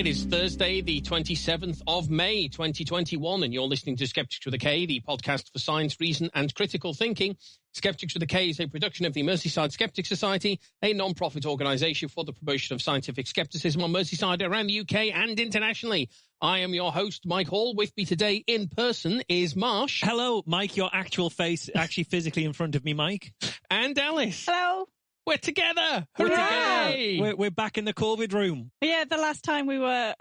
It is Thursday, the 27th of May, 2021, and you're listening to Skeptics with a K, the podcast for science, reason, and critical thinking. Skeptics with a K is a production of the Merseyside Skeptics Society, a non-profit organisation for the promotion of scientific skepticism on Merseyside, around the UK and internationally. I am your host, Mike Hall. With me today in person is Marsh. Hello, Mike, your actual face actually physically in front of me, Mike. And Alice. Hello. We're together. We're back in the COVID room. Yeah, the last time we were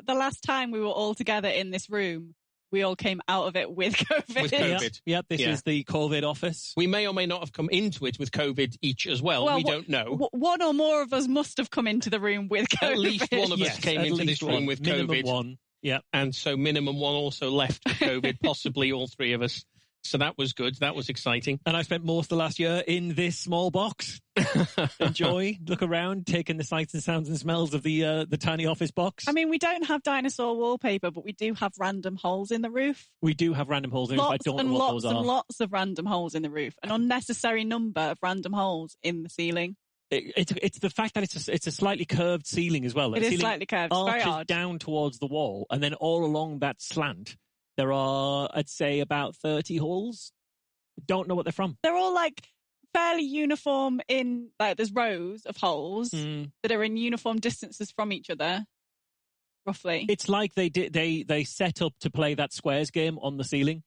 all together in this room, we all came out of it with COVID. With COVID. Yep, this is the COVID office. We may or may not have come into it with COVID each as well. We don't know. One or more of us must have come into the room with COVID. At least one of us came into this room with minimum COVID. One. Yeah. And so minimum one also left with COVID, possibly all three of us. So that was good. That was exciting. And I spent most of the last year in this small box. Enjoy, look around, taking the sights and sounds and smells of the tiny office box. I mean, we don't have dinosaur wallpaper, but we do have random holes in the roof. We do have random holes in the roof. I don't know what those are. Lots of random holes in the roof. An unnecessary number of random holes in the ceiling. It's the fact that it's a slightly curved ceiling as well. It is slightly curved. It's very odd. Down towards the wall, and then all along that slant, there are, I'd say, about 30 holes. Don't know what they're from. They're all like fairly uniform in, like, there's rows of holes that are in uniform distances from each other, roughly. It's like they set up to play that squares game on the ceiling.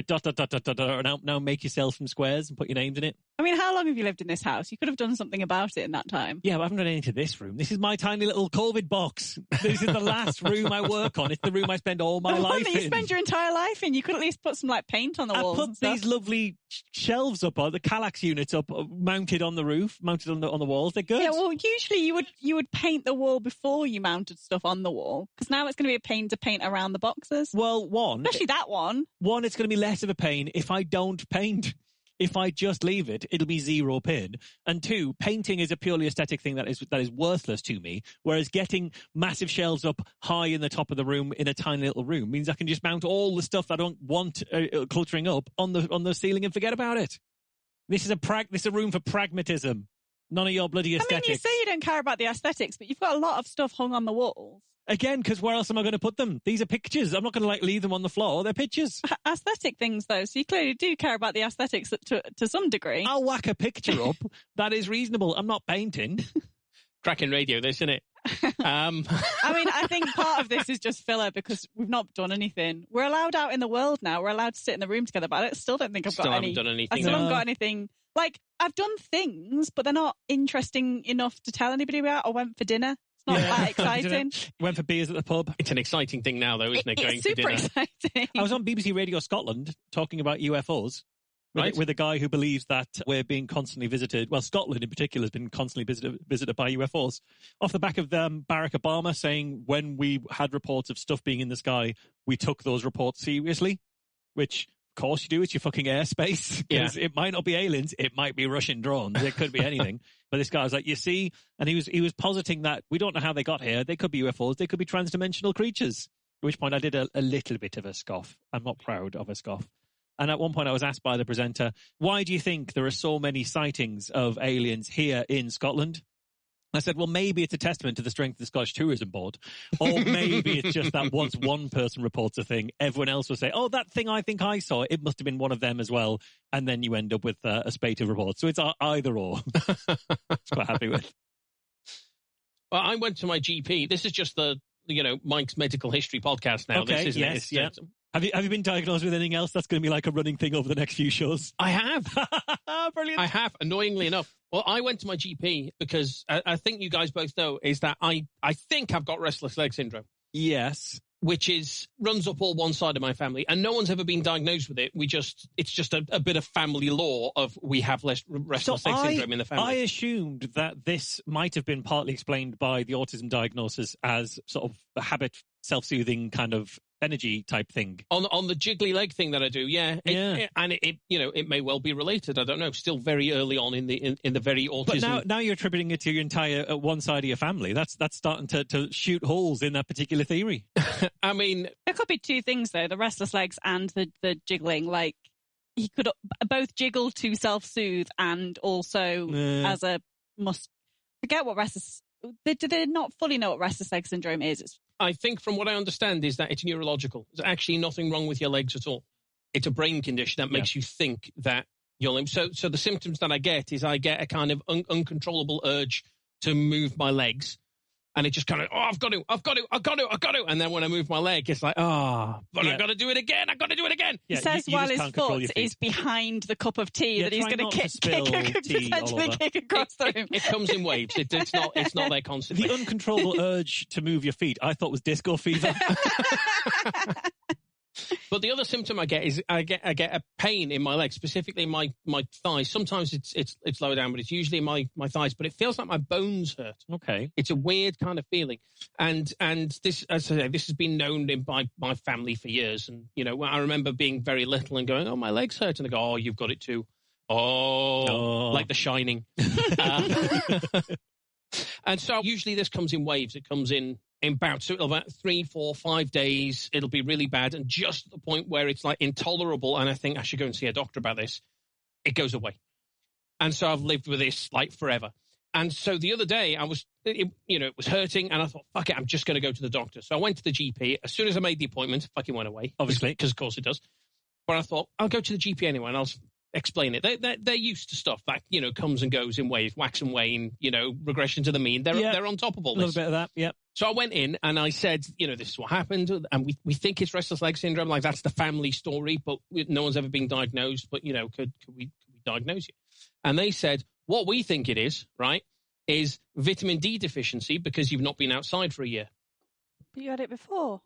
Dot, dot, dot, dot, dot, dot, now make yourself some squares and put your names in it. I mean, how long have you lived in this house? You could have done something about it in that time. Yeah, but I haven't done anything to this room. This is my tiny little COVID box. This is the last room I work on. It's the room I spend all my life in. The one that you spend your entire life in. You could at least put some, like, paint on the walls. I put these lovely shelves up, or the Kallax units up, mounted on the roof, mounted on the walls. They're good. Yeah, well, usually you would paint the wall before you mounted stuff on the wall, because now it's going to be a pain to paint around the boxes. Well, especially that one. One, it's going to be less of a pain if I don't paint. If I just leave it, it'll be zero pain. And two, painting is a purely aesthetic thing that is worthless to me. Whereas getting massive shelves up high in the top of the room in a tiny little room means I can just mount all the stuff I don't want cluttering up on the ceiling and forget about it. This is a room for pragmatism. None of your bloody aesthetics. I mean, you say you don't care about the aesthetics, but you've got a lot of stuff hung on the walls. Again, because where else am I going to put them? These are pictures. I'm not going to leave them on the floor. They're pictures. Aesthetic things, though. So you clearly do care about the aesthetics to some degree. I'll whack a picture up. That is reasonable. I'm not painting. Cracking radio, this, isn't it? I mean, I think part of this is just filler because we've not done anything. We're allowed out in the world now. We're allowed to sit in the room together, but I still don't think I've got any. Done anything. I still haven't got anything. Like, I've done things, but they're not interesting enough to tell anybody about. I went for dinner. It's not that exciting. Went for beers at the pub. It's an exciting thing now, though, isn't it? Going for dinner. It's super exciting. I was on BBC Radio Scotland talking about UFOs. With a guy who believes that we're being constantly visited. Well, Scotland in particular has been constantly visited by UFOs. Off the back of Barack Obama saying when we had reports of stuff being in the sky, we took those reports seriously, which of course you do. It's your fucking airspace. Because it might not be aliens. It might be Russian drones. It could be anything. But this guy was like, you see, and he was positing that we don't know how they got here. They could be UFOs. They could be transdimensional creatures. At which point I did a little bit of a scoff. I'm not proud of a scoff. And at one point I was asked by the presenter, why do you think there are so many sightings of aliens here in Scotland? I said, well, maybe it's a testament to the strength of the Scottish Tourism Board. Or maybe it's just that once one person reports a thing, everyone else will say, oh, that thing I think I saw, it must have been one of them as well. And then you end up with a spate of reports. So it's either or. It's quite happy with. Well, I went to my GP. This is just Mike's medical history podcast now. Okay, this, isn't yes, it? yeah. Have you been diagnosed with anything else that's going to be like a running thing over the next few shows? I have. Brilliant. I have, annoyingly enough. Well, I went to my GP because I think you guys both know is that I think I've got restless leg syndrome. Yes. Which runs up all one side of my family, and no one's ever been diagnosed with it. It's just a bit of family law of we have restless leg syndrome in the family. I assumed that this might have been partly explained by the autism diagnosis as sort of a habit, self-soothing kind of energy type thing. On the jiggly leg thing that I do, yeah. It may well be related. I don't know. Still very early on in the very autism. But now you're attributing it to your entire one side of your family. That's starting to shoot holes in that particular theory. I mean, there could be two things though: the restless legs and the jiggling. Like he could both jiggle to self-soothe and also as a must. Forget what restless. Do they not fully know what restless leg syndrome is? I think from what I understand is that it's neurological. There's actually nothing wrong with your legs at all. It's a brain condition that makes you think that your limbs. So the symptoms that I get is I get a kind of uncontrollable urge to move my legs. And it just kind of, I've got to. And then when I move my leg, it's like, I've got to do it again. He says while his foot is behind the cup of tea that he's going to potentially kick across the room. It comes in waves. It's not there constantly. The uncontrollable urge to move your feet, I thought was disco fever. But the other symptom I get is I get a pain in my leg, specifically my thighs. Sometimes it's lower down, but it's usually my thighs. But it feels like my bones hurt. Okay, it's a weird kind of feeling, and this, as I say, this has been known by my family for years. And I remember being very little and going, "Oh, my legs hurt," and they go, "Oh, you've got it too." Oh. Like The Shining. And so usually this comes in waves. It comes in bouts. So it'll about 3, 4, 5 days. It'll be really bad. And just at the point where it's like intolerable, and I think I should go and see a doctor about this, it goes away. And so I've lived with this like forever. And so the other day it was hurting, and I thought, fuck it, I'm just going to go to the doctor. So I went to the GP. As soon as I made the appointment, it fucking went away. Obviously. Because of course it does. But I thought, I'll go to the GP anyway, and I'll explain it. They're used to stuff that comes and goes in waves, wax and wane, regression to the mean. They're on top of all this. A little bit of that, yeah. So I went in and I said, this is what happened, and we think it's restless leg syndrome. Like, that's the family story, but no one's ever been diagnosed. But could we diagnose you? And they said, what we think it is, right, is vitamin D deficiency because you've not been outside for a year. But you had it before.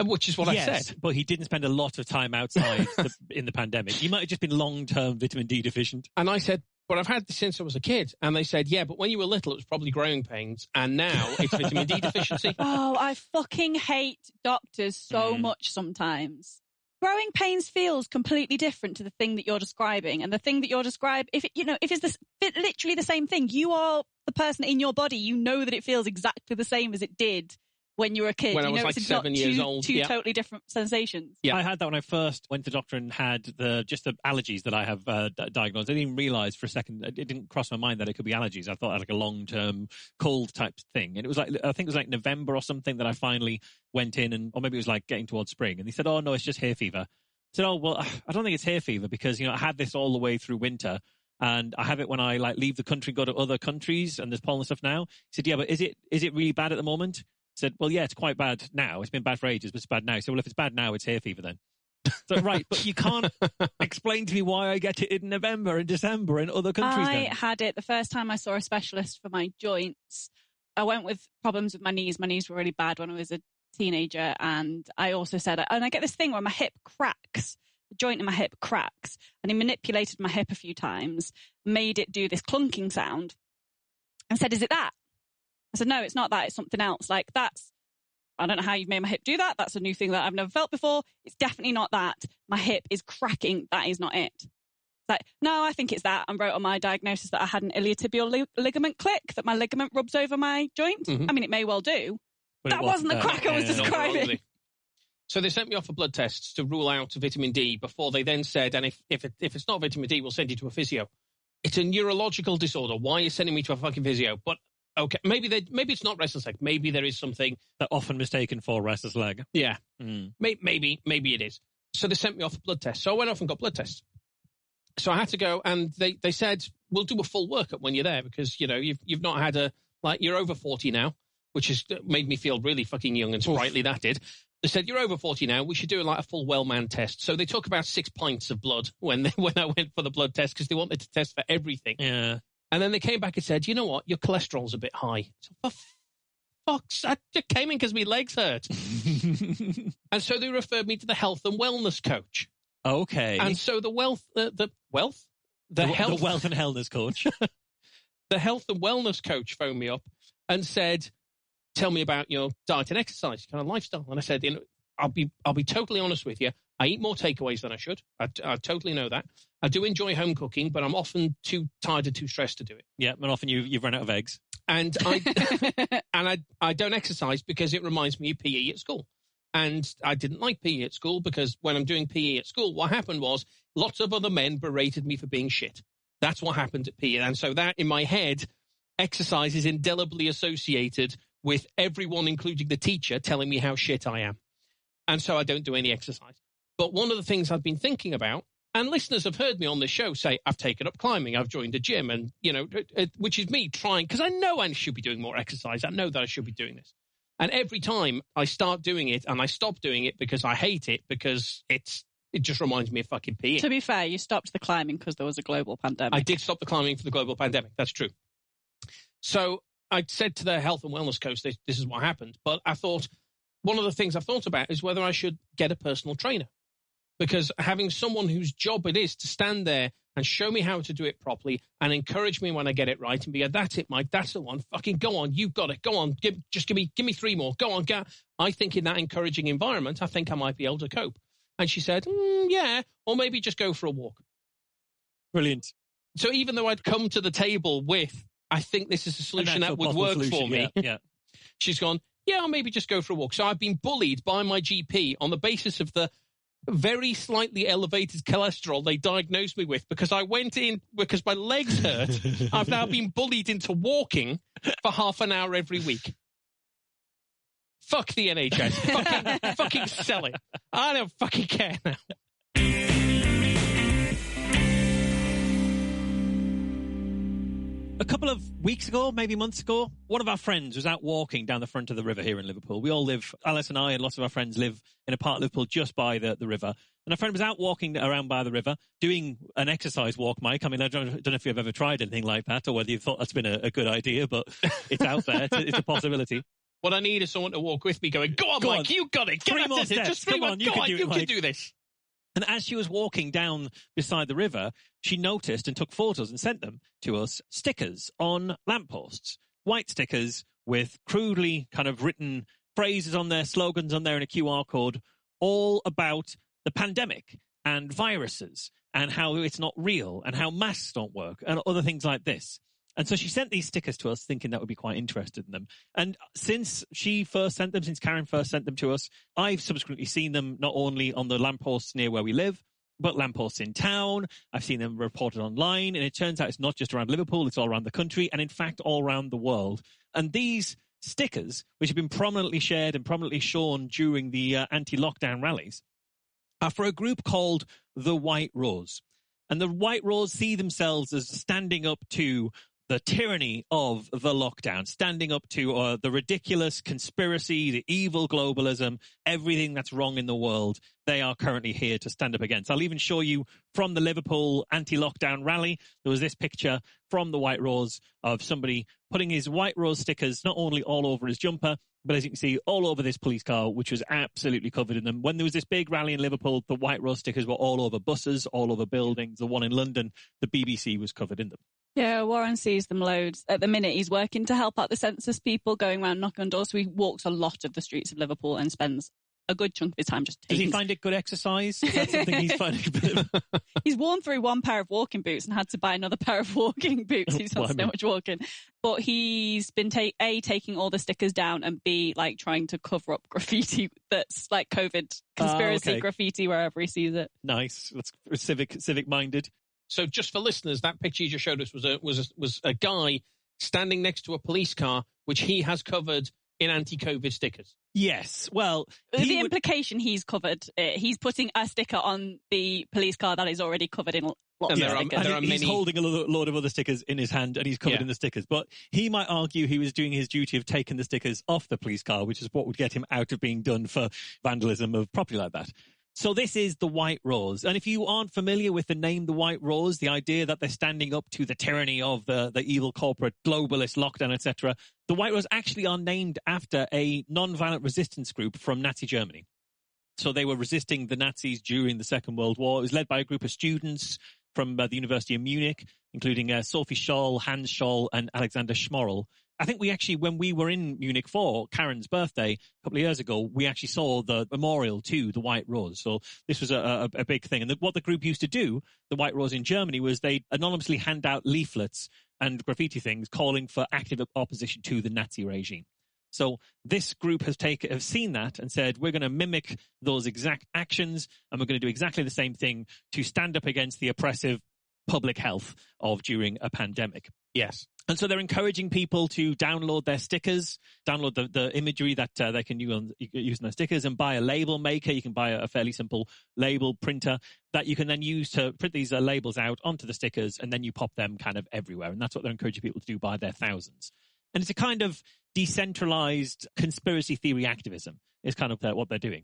Which is what I said. But he didn't spend a lot of time outside in the pandemic. He might have just been long-term vitamin D deficient. And I said, but I've had this since I was a kid. And they said, yeah, but when you were little, it was probably growing pains. And now it's vitamin D deficiency. Oh, I fucking hate doctors so much sometimes. Growing pains feels completely different to the thing that you're describing. And the thing that you're describing, if it's literally the same thing, you are the person in your body. You know that it feels exactly the same as it did when you were a kid. When I was like 7 years old. Two totally different sensations. Yeah, I had that when I first went to the doctor and had the allergies that I have diagnosed. I didn't even realize for a second, it didn't cross my mind that it could be allergies. I thought I had like a long-term cold type thing. And it was like, I think it was like November or something that I finally went in, or maybe it was like getting towards spring. And he said, oh no, it's just hay fever. I said, oh, well, I don't think it's hay fever because, I had this all the way through winter. And I have it when I like leave the country, go to other countries, and there's pollen and stuff now. He said, yeah, but is it really bad at the moment? Said, well, yeah, it's quite bad now. It's been bad for ages, but it's bad now. So, well, if it's bad now, it's hay fever then. So, right, but you can't explain to me why I get it in November and December in other countries. I had it the first time I saw a specialist for my joints. I went with problems with my knees. My knees were really bad when I was a teenager. And I also said, and I get this thing where my hip cracks. The joint in my hip cracks. And he manipulated my hip a few times, made it do this clunking sound, and said, is it that? I said, no, it's not that. It's something else. Like, I don't know how you've made my hip do that. That's a new thing that I've never felt before. It's definitely not that. My hip is cracking. That is not it. It's like, no, I think it's that. And wrote on my diagnosis that I had an iliotibial ligament click, that my ligament rubs over my joint. Mm-hmm. I mean, it may well do. But that wasn't the crack I was describing. So they sent me off for blood tests to rule out vitamin D before they then said, and if it's not vitamin D, we'll send you to a physio. It's a neurological disorder. Why are you sending me to a fucking physio? But okay, maybe it's not restless leg. Maybe there is something that often mistaken for restless leg. Yeah, maybe it is. So they sent me off for blood tests. So I went off and got blood tests. So I had to go, and they said, we'll do a full workup when you're there because you've not had you're over 40 now, which has made me feel really fucking young and sprightly. That did. They said, you're over 40 now. We should do a full well-man test. So they took about 6 pints of blood when I went for the blood test because they wanted to test for everything. Yeah. And then they came back and said, you know what? Your cholesterol's a bit high. So for fuck's sake, I just came in because my legs hurt. And so they referred me to the health and wellness coach. Okay. And so the health and wellness coach. The health and wellness coach phoned me up and said, tell me about your diet and exercise, kind of lifestyle. And I said, I'll be totally honest with you. I eat more takeaways than I should. I totally know that. I do enjoy home cooking, but I'm often too tired and too stressed to do it. Yeah, and often you've run out of eggs. And I don't exercise because it reminds me of PE at school. And I didn't like PE at school because when I'm doing PE at school, what happened was lots of other men berated me for being shit. That's what happened at PE. And so that, in my head, exercise is indelibly associated with everyone, including the teacher, telling me how shit I am. And so I don't do any exercise. But one of the things I've been thinking about, and listeners have heard me on this show say, I've taken up climbing, I've joined a gym, and, which is me trying, because I know I should be doing more exercise. I know that I should be doing this. And every time I start doing it and I stop doing it because I hate it, because it just reminds me of fucking peeing. To be fair, you stopped the climbing because there was a global pandemic. I did stop the climbing for the global pandemic. That's true. So I said to the health and wellness coach, this is what happened. But I thought, one of the things I've thought about is whether I should get a personal trainer. Because having someone whose job it is to stand there and show me how to do it properly and encourage me when I get it right and be like, that's it, Mike, that's the one. Fucking go on, you've got it. Go on, give me 3 more. Go on, go. I think in that encouraging environment, I think I might be able to cope. And she said, yeah, or maybe just go for a walk. Brilliant. So even though I'd come to the table with, I think this is a solution that would work for me, yeah. She's gone, yeah, or maybe just go for a walk. So I've been bullied by my GP on the basis of the very slightly elevated cholesterol they diagnosed me with, because I went in because my legs hurt. I've now been bullied into walking for half an hour every week. Fuck the NHS. fucking sell it. I don't fucking care now. A couple of weeks ago, maybe months ago, one of our friends was out walking down the front of the river here in Liverpool. We all live, Alice and I and lots of our friends live in a part of Liverpool just by the river. And a friend was out walking around by the river, doing an exercise walk, Mike. I mean, I don't know if you've ever tried anything like that or whether you thought that's been a good idea, but it's out there. It's a possibility. What I need is someone to walk with me going, go on, Mike, you got it. 3 more steps. Just 3 more. You can do this. And as she was walking down beside the river, she noticed and took photos and sent them to us, stickers on lampposts, white stickers with crudely kind of written phrases on there, slogans on there, and a QR code, all about the pandemic and viruses and how it's not real and how masks don't work and other things like this. And so she sent these stickers to us thinking that we'd be quite interested in them. And since Karen first sent them to us, I've subsequently seen them not only on the lampposts near where we live, but lampposts in town. I've seen them reported online. And it turns out it's not just around Liverpool, it's all around the country and in fact all around the world. And these stickers, which have been prominently shared and prominently shown during the anti-lockdown rallies, are for a group called the White Rose. And the White Rose see themselves as standing up to the tyranny of the lockdown, standing up to the ridiculous conspiracy, the evil globalism, everything that's wrong in the world. They are currently here to stand up against. I'll even show you from the Liverpool anti-lockdown rally. There was this picture from the White Rose of somebody putting his White Rose stickers not only all over his jumper, but as you can see, all over this police car, which was absolutely covered in them. When there was this big rally in Liverpool, the White Rose stickers were all over buses, all over buildings. The one in London, the BBC was covered in them. Yeah, Warren sees them loads. At the minute, he's working to help out the census people, going around knocking on doors. So he walks a lot of the streets of Liverpool and spends a good chunk of his time just taking... Does he find it good exercise? Is that something he's finding a bit of... He's worn through one pair of walking boots and had to buy another pair of walking boots. He's done so much walking. But he's been, taking all the stickers down and B, like, trying to cover up graffiti that's like COVID conspiracy graffiti wherever he sees it. Nice. That's civic-minded. So just for listeners, that picture you just showed us was a guy standing next to a police car, which he has covered in anti-COVID stickers. Yes. Well, the implication he's covered it. He's putting a sticker on the police car that is already covered in lots of stickers. And he's holding a load of other stickers in his hand and he's covered in the stickers. But he might argue he was doing his duty of taking the stickers off the police car, which is what would get him out of being done for vandalism of property like that. So this is the White Rose. And if you aren't familiar with the name the White Rose, the idea that they're standing up to the tyranny of the evil corporate globalist lockdown, etc., the White Rose actually are named after a non-violent resistance group from Nazi Germany. So they were resisting the Nazis during the Second World War. It was led by a group of students from the University of Munich, including Sophie Scholl, Hans Scholl, and Alexander Schmorl. I think we actually, when we were in Munich for Karen's birthday a couple of years ago, we actually saw the memorial to the White Rose. So this was a big thing. And what the group used to do, the White Rose in Germany, was they'd anonymously hand out leaflets and graffiti things calling for active opposition to the Nazi regime. So this group has seen that and said, we're going to mimic those exact actions and we're going to do exactly the same thing to stand up against the oppressive public health of during a pandemic. Yes. And so they're encouraging people to download their stickers, download the imagery that they can use on their stickers, and buy a label maker. You can buy a fairly simple label printer that you can then use to print these labels out onto the stickers, and then you pop them kind of everywhere. And that's what they're encouraging people to do by their thousands. And it's a kind of decentralized conspiracy theory activism is kind of what they're doing.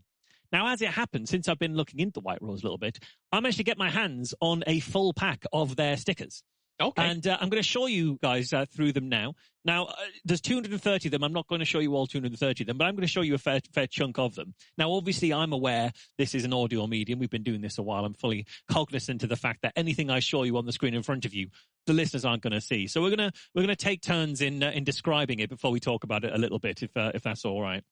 Now, as it happens, since I've been looking into White Rose a little bit, I managed to get my hands on a full pack of their stickers. Okay. And I'm going to show you guys through them now. Now, there's 230 of them. I'm not going to show you all 230 of them, but I'm going to show you a fair chunk of them. Now, obviously, I'm aware this is an audio medium. We've been doing this a while. I'm fully cognizant of the fact that anything I show you on the screen in front of you, the listeners aren't going to see. So we're going to take turns in describing it before we talk about it a little bit, if that's all right.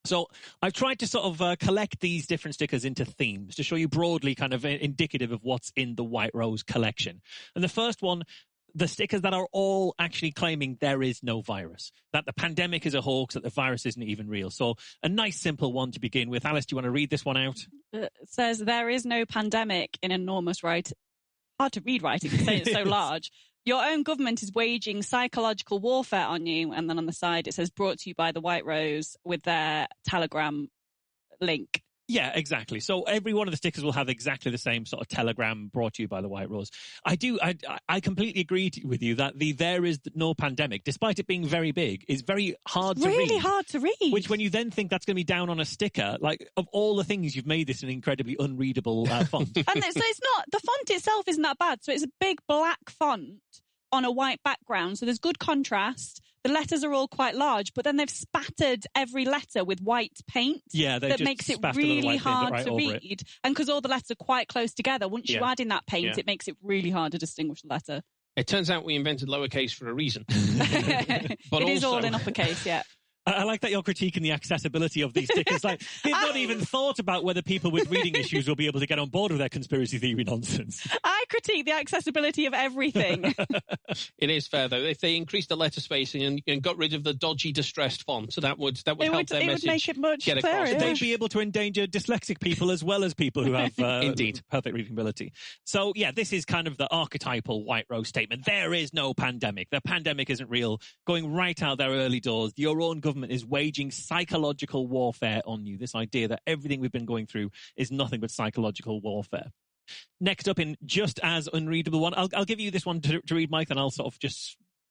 So I've tried to sort of collect these different stickers into themes to show you broadly kind of indicative of what's in the White Rose collection. And the first one, the stickers that are all actually claiming there is no virus, that the pandemic is a hoax, that the virus isn't even real. So a nice simple one to begin with. Alice, do you want to read this one out? It says, there is no pandemic in enormous writing. Hard to read writing, because it's so large. Your own government is waging psychological warfare on you. And then on the side, it says, brought to you by the White Rose with their Telegram link. Yeah, exactly. So every one of the stickers will have exactly the same sort of telegram brought to you by the White Rose. I completely agree with you that the there is no pandemic, despite it being very big, is very hard to read. Really hard to read. Which when you then think that's going to be down on a sticker, like of all the things you've made this an incredibly unreadable font. And so it's not, the font itself isn't that bad. So it's a big black font on a white background. So there's good contrast. The letters are all quite large, but then they've spattered every letter with white paint. Yeah, that makes it really hard to read. And because all the letters are quite close together, once you add in that paint, it makes it really hard to distinguish the letter. It turns out we invented lowercase for a reason. But it is all in uppercase, yeah. I like that you're critiquing the accessibility of these stickers. Like, they've not even thought about whether people with reading issues will be able to get on board with their conspiracy theory nonsense. I critique the accessibility of everything. It is fair, though. If they increased the letter spacing and got rid of the dodgy, distressed font, so that would help their message. It would make it much clearer. They'd be able to endanger dyslexic people as well as people who have indeed perfect reading ability. So, yeah, this is kind of the archetypal White Rose statement. There is no pandemic. The pandemic isn't real. Going right out their early doors, your own government is waging psychological warfare on you. This idea that everything we've been going through is nothing but psychological warfare. Next up in just as unreadable one, I'll give you this one to read, Mike, and I'll sort of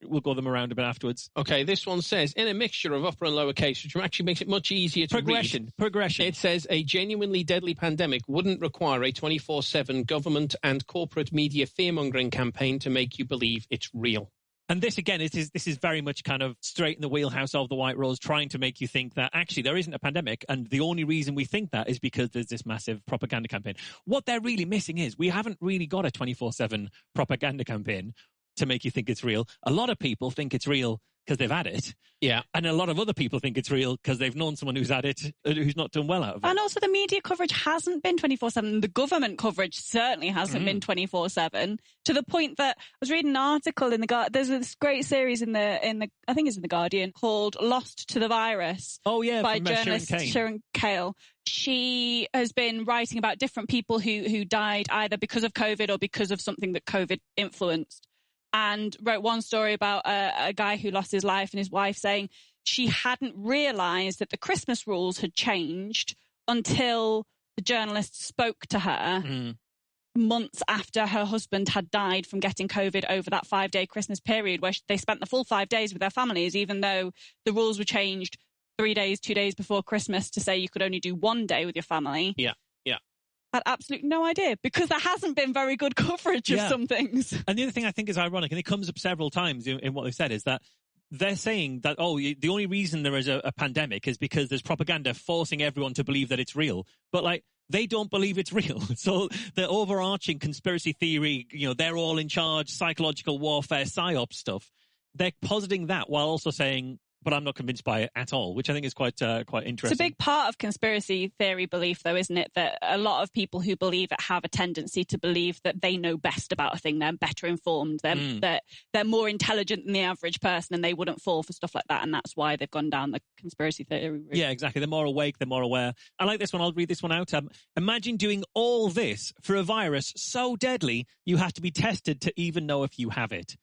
we'll go them around a bit afterwards. Okay, this one says, in a mixture of upper and lower case, which actually makes it much easier to read. Progression. It says, a genuinely deadly pandemic wouldn't require a 24/7 government and corporate media fear-mongering campaign to make you believe it's real. And this, again, this is very much kind of straight in the wheelhouse of the White Rose, trying to make you think that actually there isn't a pandemic, and the only reason we think that is because there's this massive propaganda campaign. What they're really missing is we haven't really got a 24/7 propaganda campaign to make you think it's real. A lot of people think it's real because they've had it. Yeah. And a lot of other people think it's real because they've known someone who's had it, who's not done well out of it. And also the media coverage hasn't been 24/7. The government coverage certainly hasn't been 24/7, to the point that I was reading an article in there's this great series in the I think it's in The Guardian, called Lost to the Virus. Oh yeah, by journalist Sharon Cale. She has been writing about different people who died either because of COVID or because of something that COVID influenced. And wrote one story about a guy who lost his life and his wife saying she hadn't realised that the Christmas rules had changed until the journalist spoke to her months after her husband had died from getting COVID over that 5-day Christmas period, where they spent the full 5 days with their families, even though the rules were changed 2 days before Christmas to say you could only do 1 day with your family. Yeah. Had absolutely no idea, because there hasn't been very good coverage of some things. And the other thing I think is ironic, and it comes up several times in what they've said, is that they're saying that, the only reason there is a pandemic is because there's propaganda forcing everyone to believe that it's real. But, like, they don't believe it's real. So the overarching conspiracy theory, they're all in charge, psychological warfare, psyop stuff, they're positing that while also saying, but I'm not convinced by it at all, which I think is quite interesting. It's a big part of conspiracy theory belief, though, isn't it? That a lot of people who believe it have a tendency to believe that they know best about a thing. They're better informed. They're more intelligent than the average person, and they wouldn't fall for stuff like that. And that's why they've gone down the conspiracy theory route. Yeah, exactly. They're more awake. They're more aware. I like this one. I'll read this one out. Imagine doing all this for a virus so deadly you have to be tested to even know if you have it.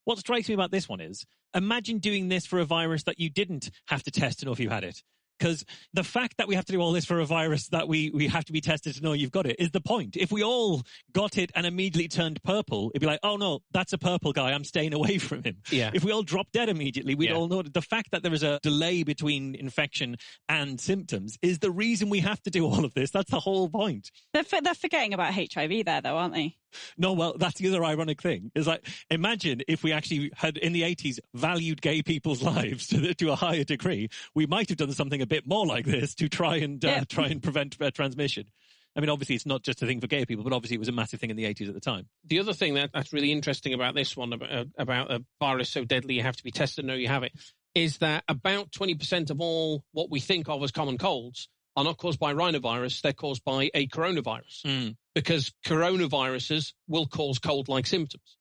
What strikes me about this one is, imagine doing this for a virus that you didn't have to test to know if you had it. Because the fact that we have to do all this for a virus that we have to be tested to know you've got it is the point. If we all got it and immediately turned purple, it'd be like, oh no, that's a purple guy, I'm staying away from him. Yeah. If we all drop dead immediately, we'd all know. The fact that there is a delay between infection and symptoms is the reason we have to do all of this. That's the whole point. They're forgetting about HIV there, though, aren't they? No, well, that's the other ironic thing. Is like, imagine if we actually had, in the 80s, valued gay people's lives to a higher degree. We might have done something a bit more like this to try and prevent transmission. I mean, obviously, it's not just a thing for gay people, but obviously it was a massive thing in the 80s at the time. The other thing that's really interesting about this one, about a virus so deadly you have to be tested to know you have it, is that about 20% of all what we think of as common colds are not caused by rhinovirus, they're caused by a coronavirus. Because coronaviruses will cause cold-like symptoms.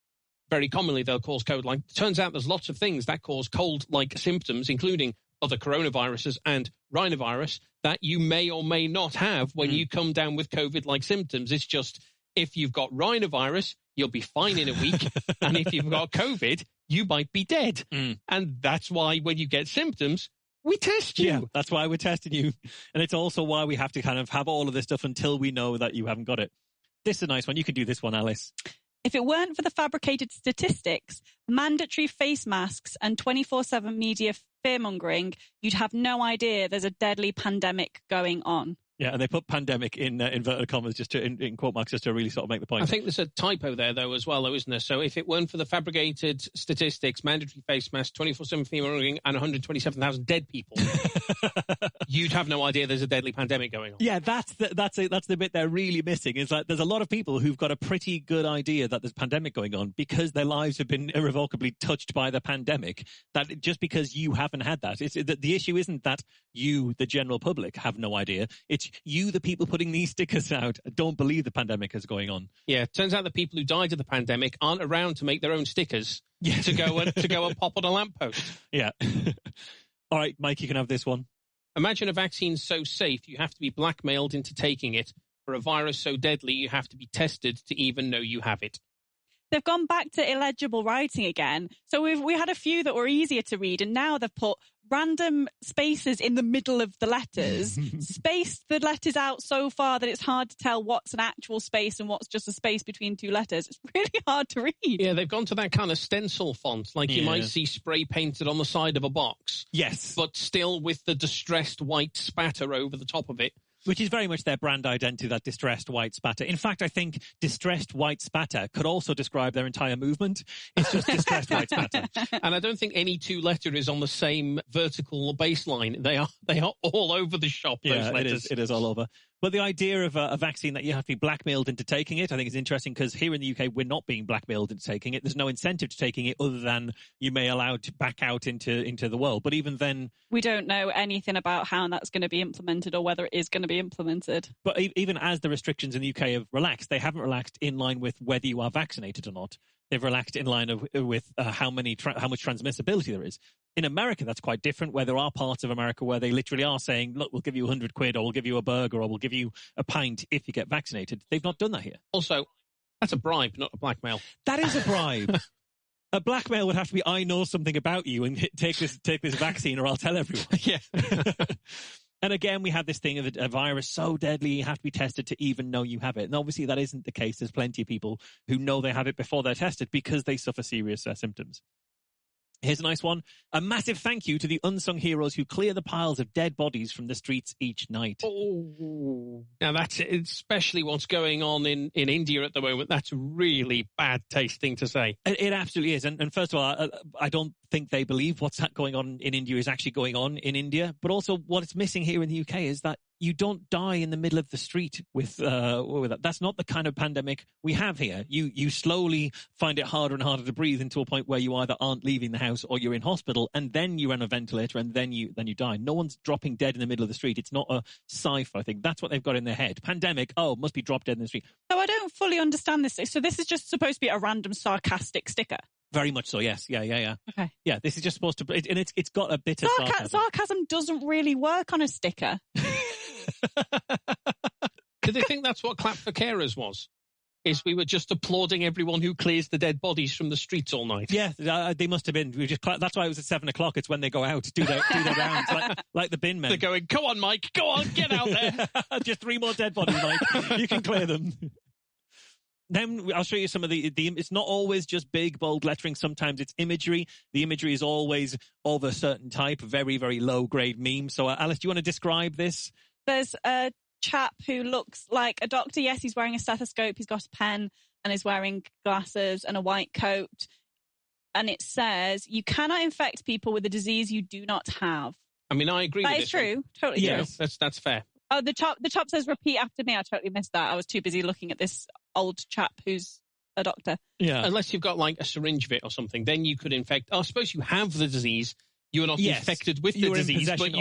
Very commonly, they'll cause cold-like. Turns out there's lots of things that cause cold-like symptoms, including other coronaviruses and rhinovirus, that you may or may not have when you come down with COVID-like symptoms. It's just, if you've got rhinovirus, you'll be fine in a week. And if you've got COVID, you might be dead. And that's why when you get symptoms, we test you. Yeah, that's why we're testing you. And it's also why we have to kind of have all of this stuff until we know that you haven't got it. This is a nice one. You can do this one, Alice. If it weren't for the fabricated statistics, mandatory face masks, and 24/7 media fearmongering, you'd have no idea there's a deadly pandemic going on. Yeah, and they put pandemic in inverted commas just to in quote marks just to really sort of make the point. I think there's a typo there though as well, though, isn't there? So if it weren't for the fabricated statistics, mandatory face masks, 24/7 fearmongering, and 127,000 dead people, you'd have no idea there's a deadly pandemic going on. Yeah, that's the bit they're really missing. Is like there's a lot of people who've got a pretty good idea that there's a pandemic going on because their lives have been irrevocably touched by the pandemic. That just because you haven't had that, the issue isn't that you, the general public, have no idea. It's you, the people putting these stickers out, don't believe the pandemic is going on. Yeah, it turns out the people who died of the pandemic aren't around to make their own stickers to go and pop on a lamppost. Yeah. All right, Mike, you can have this one. Imagine a vaccine so safe you have to be blackmailed into taking it. For a virus so deadly you have to be tested to even know you have it. They've gone back to illegible writing again. So we had a few that were easier to read, and now they've put random spaces in the middle of the letters, spaced the letters out so far that it's hard to tell what's an actual space and what's just a space between two letters. It's really hard to read. Yeah, they've gone to that kind of stencil font, like you might see spray painted on the side of a box. Yes. But still with the distressed white spatter over the top of it. Which is very much their brand identity, that distressed white spatter. In fact, I think distressed white spatter could also describe their entire movement. It's just distressed white spatter. And I don't think any two letter is on the same vertical baseline. They are all over the shop, those letters. It is all over. But the idea of a vaccine that you have to be blackmailed into taking it, I think is interesting because here in the UK, we're not being blackmailed into taking it. There's no incentive to taking it other than you may allow to back out into the world. But even then... We don't know anything about how that's going to be implemented or whether it is going to be implemented. But even as the restrictions in the UK have relaxed, they haven't relaxed in line with whether you are vaccinated or not. They've relaxed in line with how much transmissibility there is. In America, that's quite different, where there are parts of America where they literally are saying, look, we'll give you £100 or we'll give you a burger or we'll give you a pint if you get vaccinated. They've not done that here. Also, that's a bribe, not a blackmail. That is a bribe. A blackmail would have to be, I know something about you and take this vaccine or I'll tell everyone. Yeah. And again, we have this thing of a virus so deadly, you have to be tested to even know you have it. And obviously that isn't the case. There's plenty of people who know they have it before they're tested because they suffer serious symptoms. Here's a nice one. A massive thank you to the unsung heroes who clear the piles of dead bodies from the streets each night. Oh, now that's especially what's going on in India at the moment. That's a really bad taste thing to say. It absolutely is. And first of all, I don't think they believe what's going on in India is actually going on in India. But also what it's missing here in the UK is that you don't die in the middle of the street with that. That's not the kind of pandemic we have here. You slowly find it harder and harder to breathe into a point where you either aren't leaving the house or you're in hospital, and then you're on a ventilator, and then you die. No one's dropping dead in the middle of the street. It's not a sci-fi thing. That's what they've got in their head. Pandemic, must be drop dead in the street. So I don't fully understand this. So this is just supposed to be a random sarcastic sticker. Very much so, yes. Yeah. Okay. Yeah, this is just supposed to... And it's got a bit of sarcasm. Sarcasm doesn't really work on a sticker. Did they think that's what Clap for Carers was? is we were just applauding everyone who clears the dead bodies from the streets all night. Yeah, they must have been. That's why it was at 7 o'clock. It's when they go out, do their rounds, like the bin men. They're going, "Come on, Mike, go on, get out there." Just 3 more dead bodies, Mike. You can clear them. Then I'll show you some of the. It's not always just big, bold lettering. Sometimes it's imagery. The imagery is always of a certain type, very, very low-grade meme. So, Alice, do you want to describe this? There's a chap who looks like a doctor. Yes, he's wearing a stethoscope. He's got a pen and is wearing glasses and a white coat. And it says, "You cannot infect people with a disease you do not have." I mean, I agree with this. That is true. Totally true. That's fair. Oh, the top says repeat after me. I totally missed that. I was too busy looking at this old chap who's a doctor. Yeah. Unless you've got like a syringe of it or something, then you could infect. I suppose you have the disease. You are not infected with the disease, but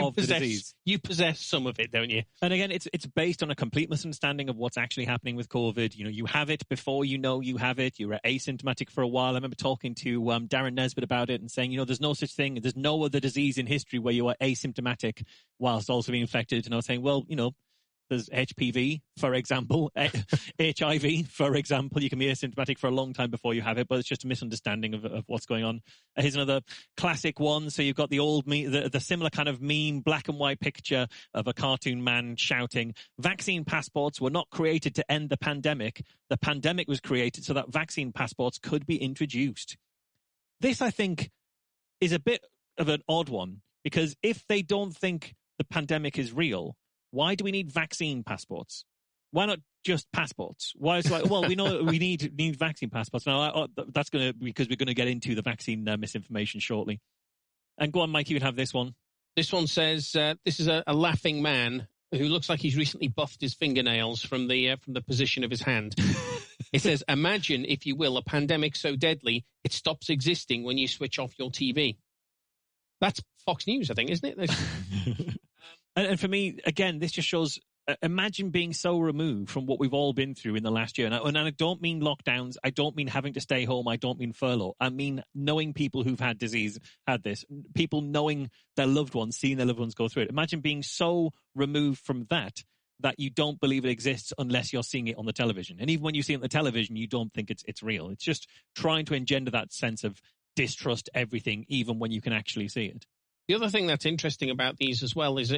you possess some of it, don't you? And again, it's based on a complete misunderstanding of what's actually happening with COVID. You know, you have it before you know you have it. You were asymptomatic for a while. I remember talking to Darren Nesbitt about it and saying, there's no such thing. There's no other disease in history where you are asymptomatic whilst also being infected. And I was saying, well, there's HPV, for example, HIV, for example. You can be asymptomatic for a long time before you have it, but it's just a misunderstanding of what's going on. Here's another classic one. So you've got the old the similar kind of meme, black and white picture of a cartoon man shouting, "Vaccine passports were not created to end the pandemic. The pandemic was created so that vaccine passports could be introduced." This, I think, is a bit of an odd one, because if they don't think the pandemic is real, why do we need vaccine passports? Why not just passports? Why is it like, well, we know we need vaccine passports. Now, that's because we're going to get into the vaccine misinformation shortly. And go on, Mike, you can have this one. This one says, this is a laughing man who looks like he's recently buffed his fingernails from the position of his hand. It says, "Imagine, if you will, a pandemic so deadly, it stops existing when you switch off your TV." That's Fox News, I think, isn't it? And for me, again, this just shows, imagine being so removed from what we've all been through in the last year. And I don't mean lockdowns. I don't mean having to stay home. I don't mean furlough. I mean knowing people who've had disease, had this. People knowing their loved ones, seeing their loved ones go through it. Imagine being so removed from that you don't believe it exists unless you're seeing it on the television. And even when you see it on the television, you don't think it's real. It's just trying to engender that sense of distrust everything, even when you can actually see it. The other thing that's interesting about these as well is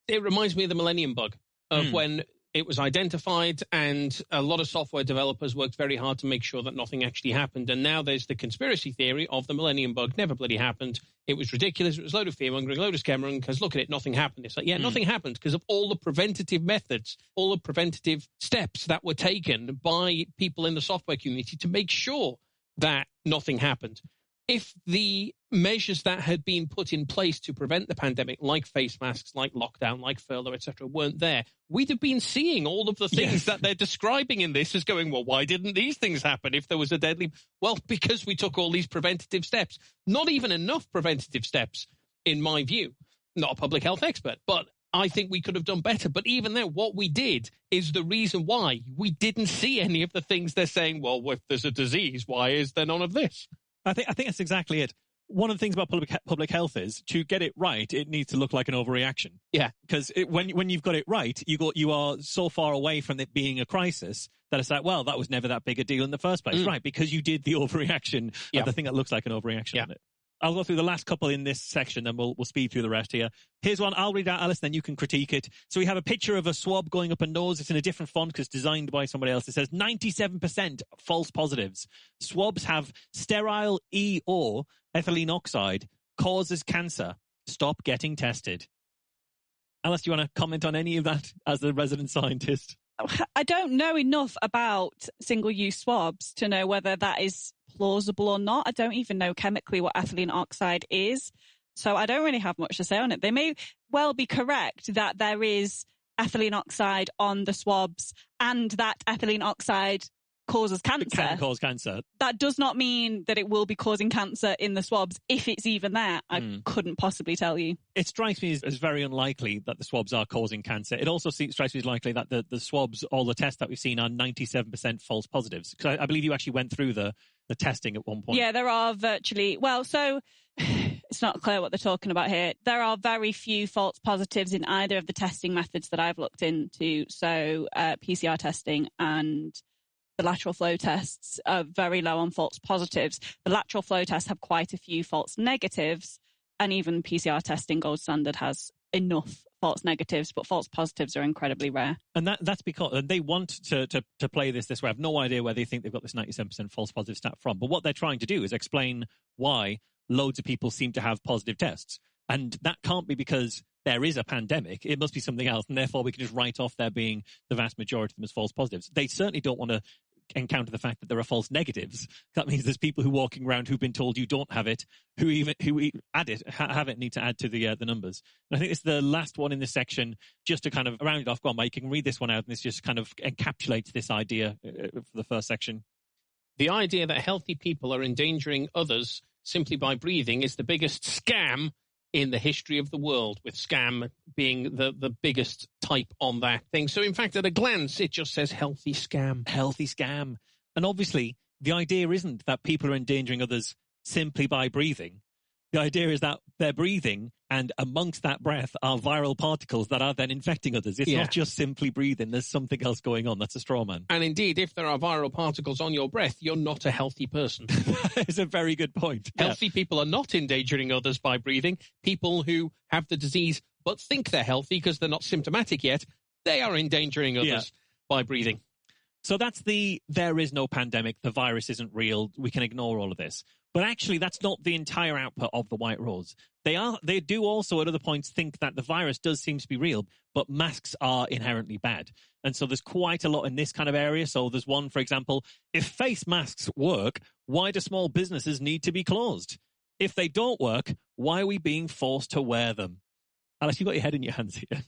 it reminds me of the Millennium Bug, of when it was identified and a lot of software developers worked very hard to make sure that nothing actually happened. And now there's the conspiracy theory of the Millennium Bug never bloody happened. It was ridiculous. It was a load of fear-mongering, a load of scammering, because look at it, nothing happened. It's like, nothing happened because of all the preventative methods, all the preventative steps that were taken by people in the software community to make sure that nothing happened. If the measures that had been put in place to prevent the pandemic, like face masks, like lockdown, like furlough, etc., weren't there, we'd have been seeing all of the things that they're describing in this as going, well, why didn't these things happen if there was a deadly... Well, because we took all these preventative steps. Not even enough preventative steps, in my view. Not a public health expert, but I think we could have done better. But even then, what we did is the reason why we didn't see any of the things they're saying, well, if there's a disease, why is there none of this? I think that's exactly it. One of the things about public health is, to get it right, it needs to look like an overreaction. Yeah. Because when you've got it right, you are so far away from it being a crisis that it's like, well, that was never that big a deal in the first place. Right, because you did the overreaction of the thing that looks like an overreaction on it. I'll go through the last couple in this section, and we'll speed through the rest here. Here's one. I'll read out, Alice, then you can critique it. So we have a picture of a swab going up a nose. It's in a different font because it's designed by somebody else. It says 97% false positives. Swabs have sterile EO, ethylene oxide, causes cancer. Stop getting tested. Alice, do you want to comment on any of that as the resident scientist? I don't know enough about single-use swabs to know whether that is plausible or not. I don't even know chemically what ethylene oxide is, so I don't really have much to say on it. They may well be correct that there is ethylene oxide on the swabs and that ethylene oxide causes cancer. It can cause cancer. That does not mean that it will be causing cancer in the swabs, if it's even there. I couldn't possibly tell you. It strikes me as very unlikely that the swabs are causing cancer. It also strikes me as likely that the swabs, all the tests that we've seen, are 97% false positives. Because I believe you actually went through the testing at one point. Yeah, there are virtually... Well, so... It's not clear what they're talking about here. There are very few false positives in either of the testing methods that I've looked into. So PCR testing and the lateral flow tests are very low on false positives. The lateral flow tests have quite a few false negatives, and even PCR testing gold standard has enough false negatives, but false positives are incredibly rare. And that's because they want to play this way. I have no idea where they think they've got this 97% false positive stat from. But what they're trying to do is explain why loads of people seem to have positive tests. And that can't be because there is a pandemic. It must be something else. And therefore, we can just write off there being the vast majority of them as false positives. They certainly don't want to encounter the fact that there are false negatives. That means there's people who are walking around who've been told you don't have it, who have it, need to add to the numbers. And I think it's the last one in this section, just to kind of round it off. Go on, Mike, you can read this one out, and this just kind of encapsulates this idea for the first section. The idea that healthy people are endangering others simply by breathing is the biggest scam in the history of the world, with scam being the biggest type on that thing. So, in fact, at a glance, it just says healthy scam. Healthy scam. And obviously, the idea isn't that people are endangering others simply by breathing. The idea is that they're breathing, and amongst that breath are viral particles that are then infecting others. It's not just simply breathing. There's something else going on. That's a straw man. And indeed, if there are viral particles on your breath, you're not a healthy person. It's a very good point. Healthy people are not endangering others by breathing. People who have the disease but think they're healthy because they're not symptomatic yet, they are endangering others by breathing. So that's there is no pandemic, the virus isn't real, we can ignore all of this. But actually, that's not the entire output of the White Rose. They do also, at other points, think that the virus does seem to be real, but masks are inherently bad. And so there's quite a lot in this kind of area. So there's one, for example, if face masks work, why do small businesses need to be closed? If they don't work, why are we being forced to wear them? Alice, you've got your head in your hands here.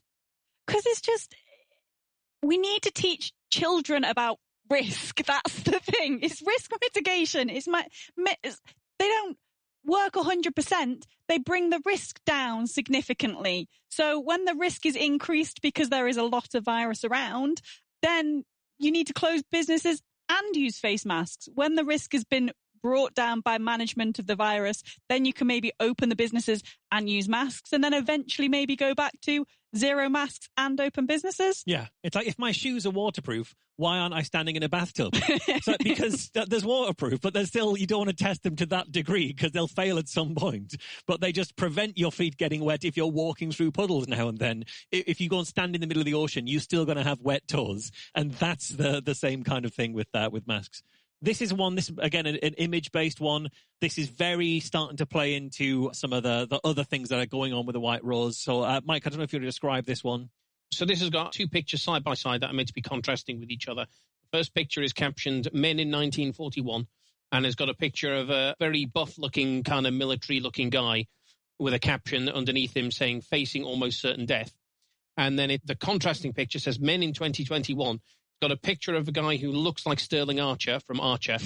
Because it's just, we need to teach children about risk. That's the thing. It's risk mitigation. They don't work 100%. They bring the risk down significantly. So when the risk is increased because there is a lot of virus around, then you need to close businesses and use face masks. When the risk has been brought down by management of the virus, then you can maybe open the businesses and use masks, and then eventually maybe go back to zero masks and open businesses. Yeah. It's like, if my shoes are waterproof, why aren't I standing in a bathtub? So, because there's waterproof, but there's still, you don't want to test them to that degree because they'll fail at some point. But they just prevent your feet getting wet if you're walking through puddles now and then. If you go and stand in the middle of the ocean, you're still going to have wet toes. And that's the same kind of thing with masks. This is one, again, an image-based one. This is very starting to play into some of the other things that are going on with the White Rose. So, Mike, I don't know if you want to describe this one. So this has got two pictures side by side that are meant to be contrasting with each other. The first picture is captioned Men in 1941, and has got a picture of a very buff-looking, kind of military-looking guy with a caption underneath him saying, facing almost certain death. And then the contrasting picture says Men in 2021. Got a picture of a guy who looks like Sterling Archer from Archer,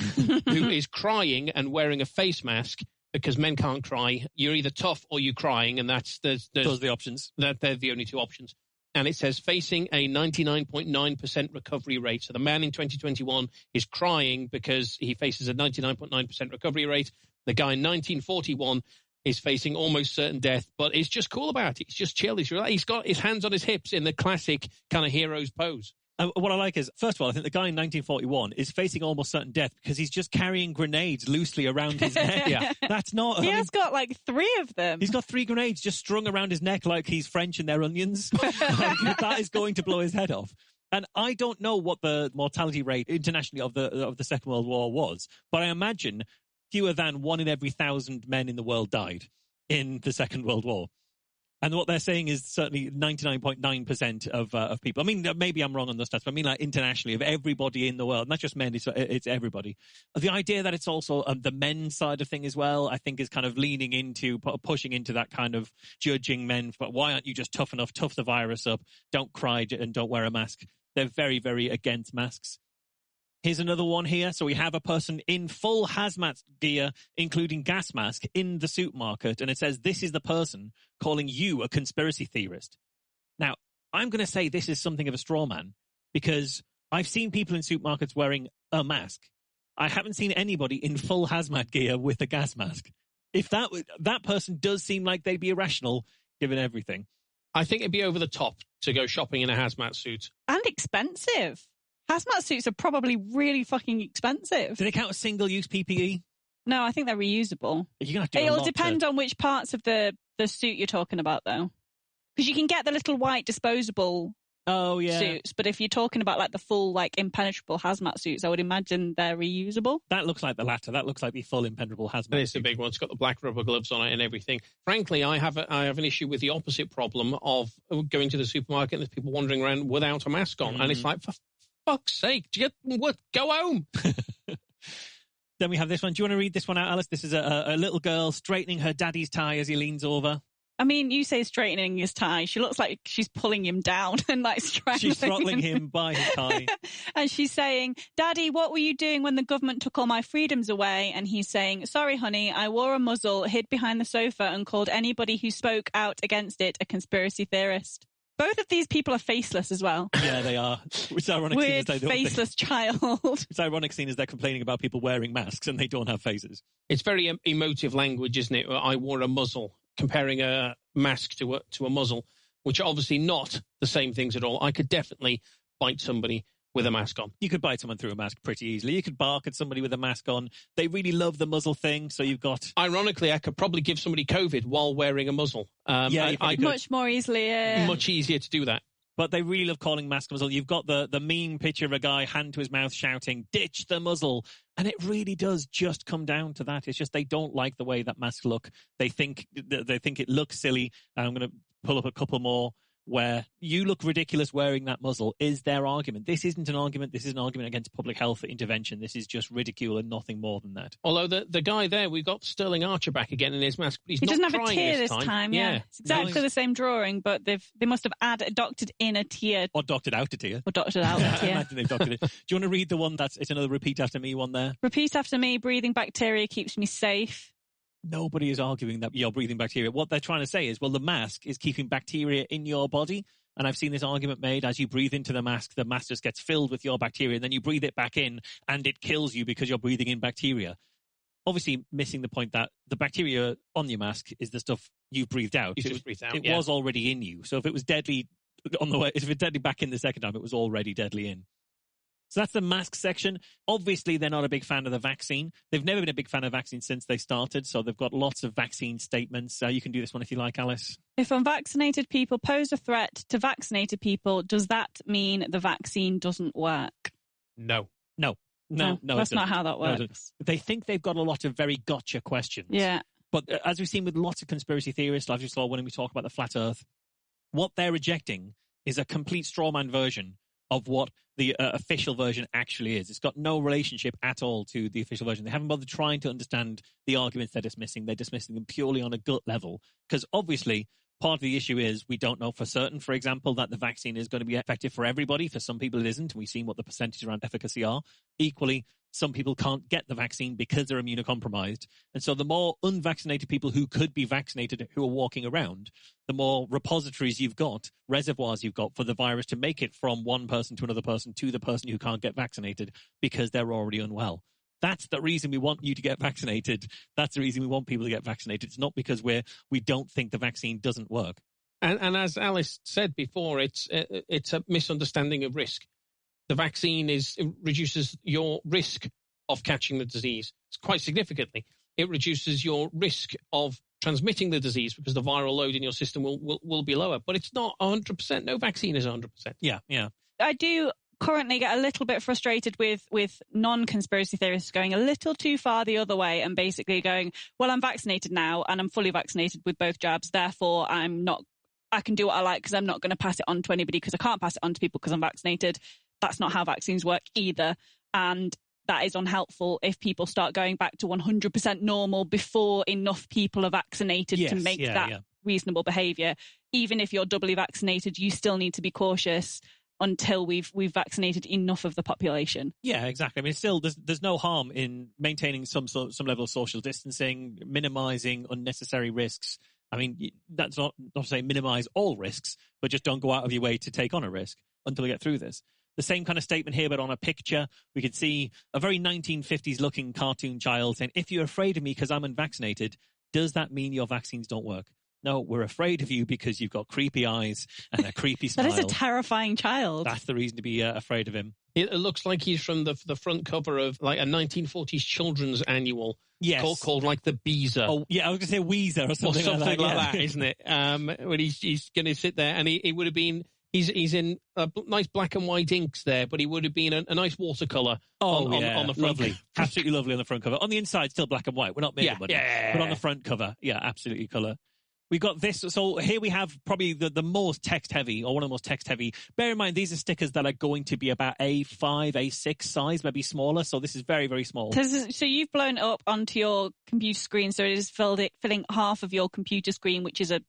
who is crying and wearing a face mask because men can't cry. You're either tough or you're crying, and those are the options. They're the only two options. And it says facing a 99.9% recovery rate. So the man in 2021 is crying because he faces a 99.9% recovery rate. The guy in 1941 is facing almost certain death, but is just cool about it. He's just chill. He's got his hands on his hips in the classic kind of hero's pose. What I like is, first of all, I think the guy in 1941 is facing almost certain death because he's just carrying grenades loosely around his neck. Yeah. That's not... He has got like 3 of them. He's got 3 grenades just strung around his neck like he's French and they're onions. That is going to blow his head off. And I don't know what the mortality rate internationally of the Second World War was, but I imagine fewer than 1 in every 1,000 men in the world died in the Second World War. And what they're saying is certainly 99.9% of people. I mean, maybe I'm wrong on those stats, but I mean, like, internationally, of everybody in the world, not just men, it's everybody. The idea that it's also the men's side of thing as well, I think, is kind of leaning into, pushing into that kind of judging men. But why aren't you just tough enough, tough the virus up, don't cry and don't wear a mask? They're very, very against masks. Here's another one here. So we have a person in full hazmat gear, including gas mask, in the supermarket. And it says, this is the person calling you a conspiracy theorist. Now, I'm going to say this is something of a straw man because I've seen people in supermarkets wearing a mask. I haven't seen anybody in full hazmat gear with a gas mask. If that person does seem like they'd be irrational, given everything. I think it'd be over the top to go shopping in a hazmat suit. And expensive. Hazmat suits are probably really fucking expensive. Do they count as single-use PPE? No, I think they're reusable. You're gonna have to do It'll depend on which parts of the suit you're talking about, though. Because you can get the little white disposable suits, but if you're talking about like the full, like, impenetrable hazmat suits, I would imagine they're reusable. That looks like the latter. That looks like the full impenetrable hazmat. It's a big one. It's got the black rubber gloves on it and everything. Frankly, I have an issue with the opposite problem of going to the supermarket and there's people wandering around without a mask on, and it's like, for fuck's sake, go home. Then we have this one. Do you want to read this one out, Alice? This is a little girl straightening her daddy's tie as he leans over. I mean, you say straightening his tie. She looks like she's pulling him down and like strangling She's throttling him by his tie. And she's saying, Daddy, what were you doing when the government took all my freedoms away? And he's saying, sorry, honey, I wore a muzzle, hid behind the sofa and called anybody who spoke out against it a conspiracy theorist. Both of these people are faceless as well. Yeah, they are. Which is ironic. Weird, faceless child. It's ironic scene as they're complaining about people wearing masks and they don't have faces. It's very emotive language, isn't it? I wore a muzzle, comparing a mask to a muzzle, which are obviously not the same things at all. I could definitely bite somebody with a mask on. You could bite someone through a mask pretty easily. You could bark at somebody with a mask on. They really love the muzzle thing, so you've got... Ironically, I could probably give somebody COVID while wearing a muzzle. I could. Much more easily. Much easier to do that. But they really love calling mask a muzzle. You've got the meme picture of a guy, hand to his mouth, shouting, ditch the muzzle. And it really does just come down to that. It's just they don't like the way that masks look. They think it looks silly. And I'm going to pull up a couple more where you look ridiculous wearing that muzzle is their argument. This isn't an argument. This is an argument against public health intervention. This is just ridicule and nothing more than that. Although the guy there, we've got Sterling Archer back again in his mask. But he doesn't have a tear this time. Yeah. It's exactly the same drawing, but they must have doctored in a tear. Or doctored out a tear. Or doctored out a tear. I imagine they've doctored it. Do you want to read the one it's another repeat after me one there? Repeat after me, breathing bacteria keeps me safe. Nobody is arguing that you're breathing bacteria. What they're trying to say is, well, the mask is keeping bacteria in your body. And I've seen this argument made, as you breathe into the mask just gets filled with your bacteria, and then you breathe it back in, and it kills you because you're breathing in bacteria. Obviously, missing the point that the bacteria on your mask is the stuff you've breathed out. It was already in you. So if it was deadly on the way, if it's deadly back in the second time, it was already deadly in. So that's the mask section. Obviously, they're not a big fan of the vaccine. They've never been a big fan of the vaccine since they started, so they've got lots of vaccine statements. You can do this one if you like, Alice. If unvaccinated people pose a threat to vaccinated people, does that mean the vaccine doesn't work? No. That's not how that works. They think they've got a lot of very gotcha questions. Yeah. But as we've seen with lots of conspiracy theorists, like we saw when we talk about the flat Earth, what they're rejecting is a complete straw man version of what the official version actually is. It's got no relationship at all to the official version. They haven't bothered trying to understand the arguments they're dismissing. They're dismissing them purely on a gut level. Because obviously, part of the issue is we don't know for certain, for example, that the vaccine is going to be effective for everybody. For some people it isn't, and we've seen what the percentages around efficacy are. Equally, some people can't get the vaccine because they're immunocompromised. And so the more unvaccinated people who could be vaccinated who are walking around, the more repositories you've got, reservoirs you've got for the virus to make it from one person to another person to the person who can't get vaccinated because they're already unwell. That's the reason we want you to get vaccinated. That's the reason we want people to get vaccinated. It's not because we don't think the vaccine doesn't work. And as Alice said before, it's a misunderstanding of risk. The vaccine reduces your risk of catching the disease quite significantly. It reduces your risk of transmitting the disease because the viral load in your system will be lower. But it's not 100%. No vaccine is 100%. Yeah. I do currently get a little bit frustrated with non-conspiracy theorists going a little too far the other way and basically going, well, I'm vaccinated now and I'm fully vaccinated with both jabs. Therefore, I can do what I like because I'm not going to pass it on to anybody because I can't pass it on to people because I'm vaccinated. That's not how vaccines work either. And that is unhelpful if people start going back to 100% normal before enough people are vaccinated to make that reasonable behaviour. Even if you're doubly vaccinated, you still need to be cautious until we've vaccinated enough of the population. Yeah, exactly. I mean, still, there's no harm in maintaining some level of social distancing, minimising unnecessary risks. I mean, that's not to say minimise all risks, but just don't go out of your way to take on a risk until we get through this. The same kind of statement here, but on a picture. We could see a very 1950s looking cartoon child saying, if you're afraid of me because I'm unvaccinated, does that mean your vaccines don't work? No, we're afraid of you because you've got creepy eyes and a creepy smile. That is a terrifying child. That's the reason to be afraid of him. It looks like he's from the front cover of like a 1940s children's annual. Yes. Called like the Beezer. Oh, yeah, I was going to say Weezer or something, like that, isn't it? When he's going to sit there, and he would have been. He's in nice black and white inks there, but he would have been a nice watercolor on the front. Lovely. Absolutely lovely on the front cover. On the inside, still black and white. We're not making money. Yeah. But on the front cover, absolutely colour. We've got this. So here we have probably the most text-heavy, or one of the most text-heavy. Bear in mind, these are stickers that are going to be about A5, A6 size, maybe smaller. So this is very, very small. So you've blown it up onto your computer screen, so it is filling half of your computer screen, which is a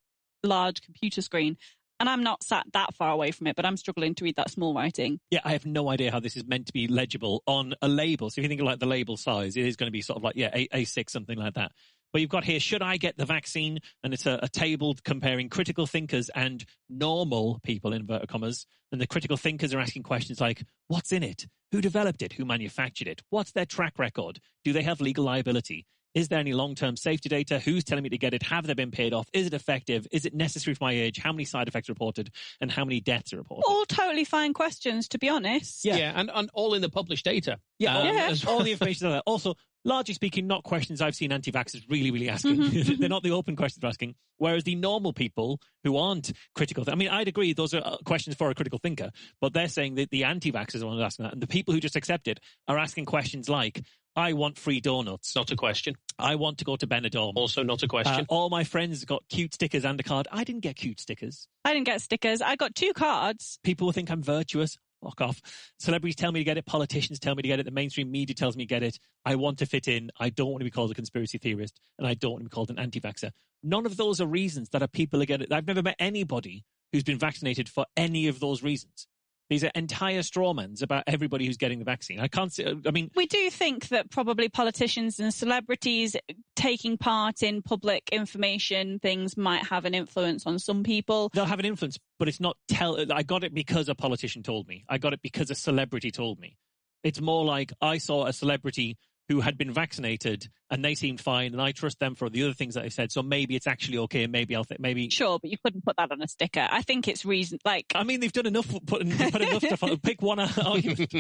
large computer screen. And I'm not sat that far away from it, but I'm struggling to read that small writing. Yeah, I have no idea how this is meant to be legible on a label. So if you think of like the label size, it is going to be sort of like, A6, something like that. But you've got here, should I get the vaccine? And it's a table comparing critical thinkers and normal people, in inverted commas. And the critical thinkers are asking questions like, what's in it? Who developed it? Who manufactured it? What's their track record? Do they have legal liability? Is there any long-term safety data? Who's telling me to get it? Have they been paid off? Is it effective? Is it necessary for my age? How many side effects are reported? And how many deaths are reported? All totally fine questions, to be honest. Yeah, and all in the published data. All the information there. Also, largely speaking, not questions I've seen anti-vaxxers really, really asking. Mm-hmm. They're not the open questions they're asking. Whereas the normal people who aren't critical, I mean, I'd agree those are questions for a critical thinker, but they're saying that the anti-vaxxers are asking that. And the people who just accept it are asking questions like, I want free donuts. Not a question. I want to go to Benidorm. Also not a question. All my friends got cute stickers and a card. I didn't get cute stickers. I didn't get stickers. I got 2 cards. People will think I'm virtuous. Fuck off. Celebrities tell me to get it. Politicians tell me to get it. The mainstream media tells me to get it. I want to fit in. I don't want to be called a conspiracy theorist. And I don't want to be called an anti-vaxxer. None of those are reasons that people are getting it. I've never met anybody who's been vaccinated for any of those reasons. These are entire strawmans about everybody who's getting the vaccine. We do think that probably politicians and celebrities taking part in public information things might have an influence on some people. They'll have an influence, but it's not I got it because a politician told me. I got it because a celebrity told me. It's more like I saw a celebrity who had been vaccinated and they seemed fine and I trust them for the other things that they said. So maybe it's actually okay and maybe maybe. Sure, but you couldn't put that on a sticker. I think it's reason they've done enough, put enough to pick one argument.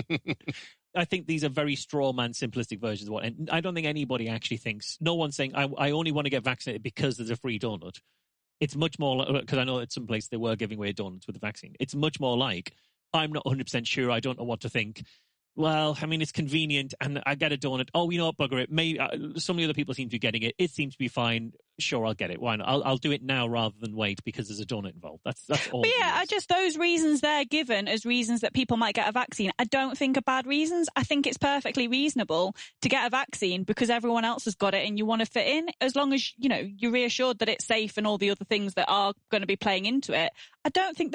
I think these are very straw man simplistic versions of what, and I don't think anybody actually thinks, no one's saying I only want to get vaccinated because there's a free donut. It's much more, because I know at some place they were giving away donuts with the vaccine. It's much more like, I'm not 100% sure, I don't know what to think. Well, I mean, it's convenient, and I get a donut. Oh, you know what, bugger it. Maybe some of the other people seem to be getting it. It seems to be fine. Sure, I'll get it. Why not? I'll do it now rather than wait because there's a donut involved. That's all. But yeah, those reasons they're given as reasons that people might get a vaccine, I don't think are bad reasons. I think it's perfectly reasonable to get a vaccine because everyone else has got it and you want to fit in, as long as, you're reassured that it's safe and all the other things that are going to be playing into it. I don't think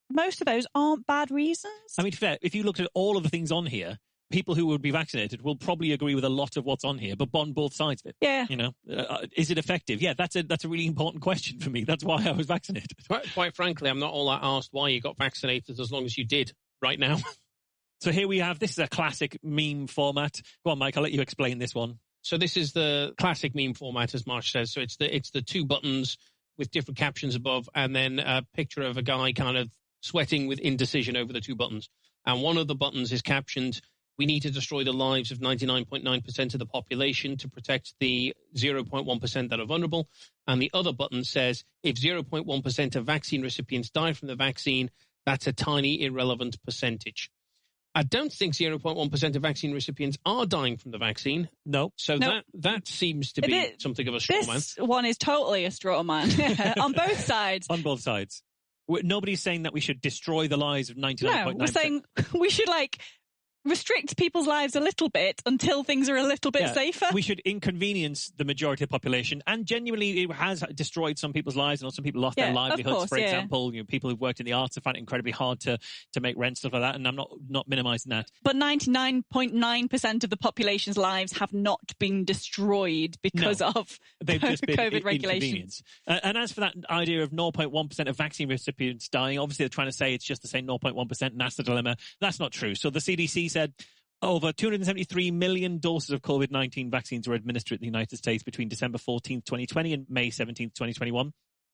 most of those aren't bad reasons. I mean, fair, if you looked at all of the things on here, people who would be vaccinated will probably agree with a lot of what's on here, but on both sides of it. Yeah. Is it effective? Yeah, that's a really important question for me. That's why I was vaccinated. Quite frankly, I'm not all that asked why you got vaccinated as long as you did right now. So here we have, this is a classic meme format. Go on, Mike, I'll let you explain this one. So this is the classic meme format, as Marsh says. So it's the 2 buttons with different captions above, and then a picture of a guy kind of sweating with indecision over the 2 buttons. And one of the buttons is captioned, we need to destroy the lives of 99.9% of the population to protect the 0.1% that are vulnerable. And the other button says, if 0.1% of vaccine recipients die from the vaccine, that's a tiny, irrelevant percentage. I don't think 0.1% of vaccine recipients are dying from the vaccine. No. So that seems to be something of a straw man. This one is totally a straw man on both sides. On both sides. Nobody's saying that we should destroy the lives of 99.9%. No, we're saying we should restrict people's lives a little bit until things are a little bit safer. We should inconvenience the majority of the population, and genuinely it has destroyed some people's lives, and some people lost their livelihoods. Course, for example, people who've worked in the arts have found it incredibly hard to make rent, stuff like that, and I'm not minimizing that. But 99.9% of the population's lives have not been destroyed because of they've just been COVID regulations. And as for that idea of 0.1% of vaccine recipients dying, obviously they're trying to say it's just the same 0.1%, and that's the dilemma. That's not true. So the CDC said over 273 million doses of COVID-19 vaccines were administered in the United States between December 14th, 2020 and May 17th, 2021.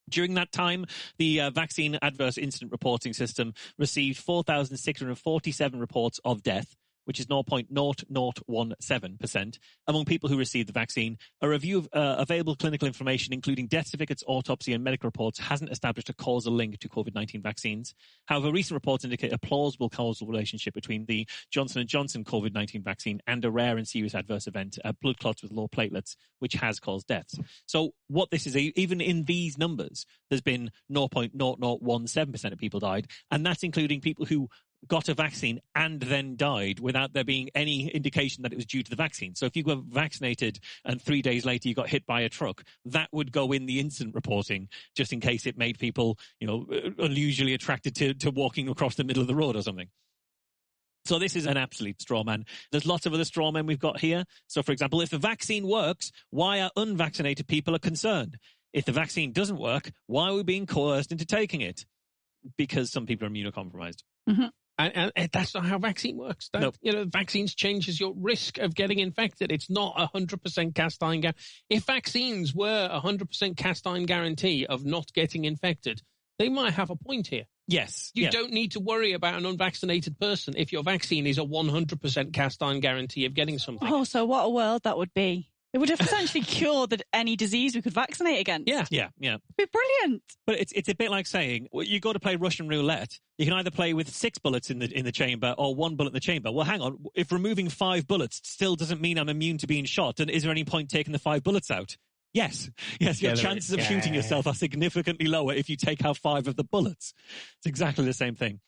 During that time, the vaccine adverse incident reporting system received 4,647 reports of death, which is 0.0017%, among people who received the vaccine. A review of available clinical information, including death certificates, autopsy, and medical reports, hasn't established a causal link to COVID-19 vaccines. However, recent reports indicate a plausible causal relationship between the Johnson & Johnson COVID-19 vaccine and a rare and serious adverse event, blood clots with low platelets, which has caused deaths. So what this is, even in these numbers, there's been 0.0017% of people died, and that's including people who got a vaccine and then died without there being any indication that it was due to the vaccine. So if you were vaccinated and 3 days later you got hit by a truck, that would go in the incident reporting, just in case it made people, unusually attracted to walking across the middle of the road or something. So this is an absolute straw man. There's lots of other straw men we've got here. So, for example, if the vaccine works, why are unvaccinated people concerned? If the vaccine doesn't work, why are we being coerced into taking it? Because some people are immunocompromised. Mm-hmm. And that's not how vaccine works. Nope. Vaccines changes your risk of getting infected. It's not 100% cast iron guarantee. If vaccines were 100% cast iron guarantee of not getting infected, they might have a point here. Yes. You don't need to worry about an unvaccinated person if your vaccine is a 100% cast iron guarantee of getting something. Oh, so what a world that would be. It would have essentially cured any disease we could vaccinate against. Yeah. It'd be brilliant. But it's a bit like saying, well, you go to play Russian roulette. You can either play with 6 bullets in the chamber or 1 bullet in the chamber. Well, hang on. If removing 5 bullets still doesn't mean I'm immune to being shot, and is there any point taking the 5 bullets out? Yes, your chances of shooting yourself are significantly lower if you take out 5 of the bullets. It's exactly the same thing.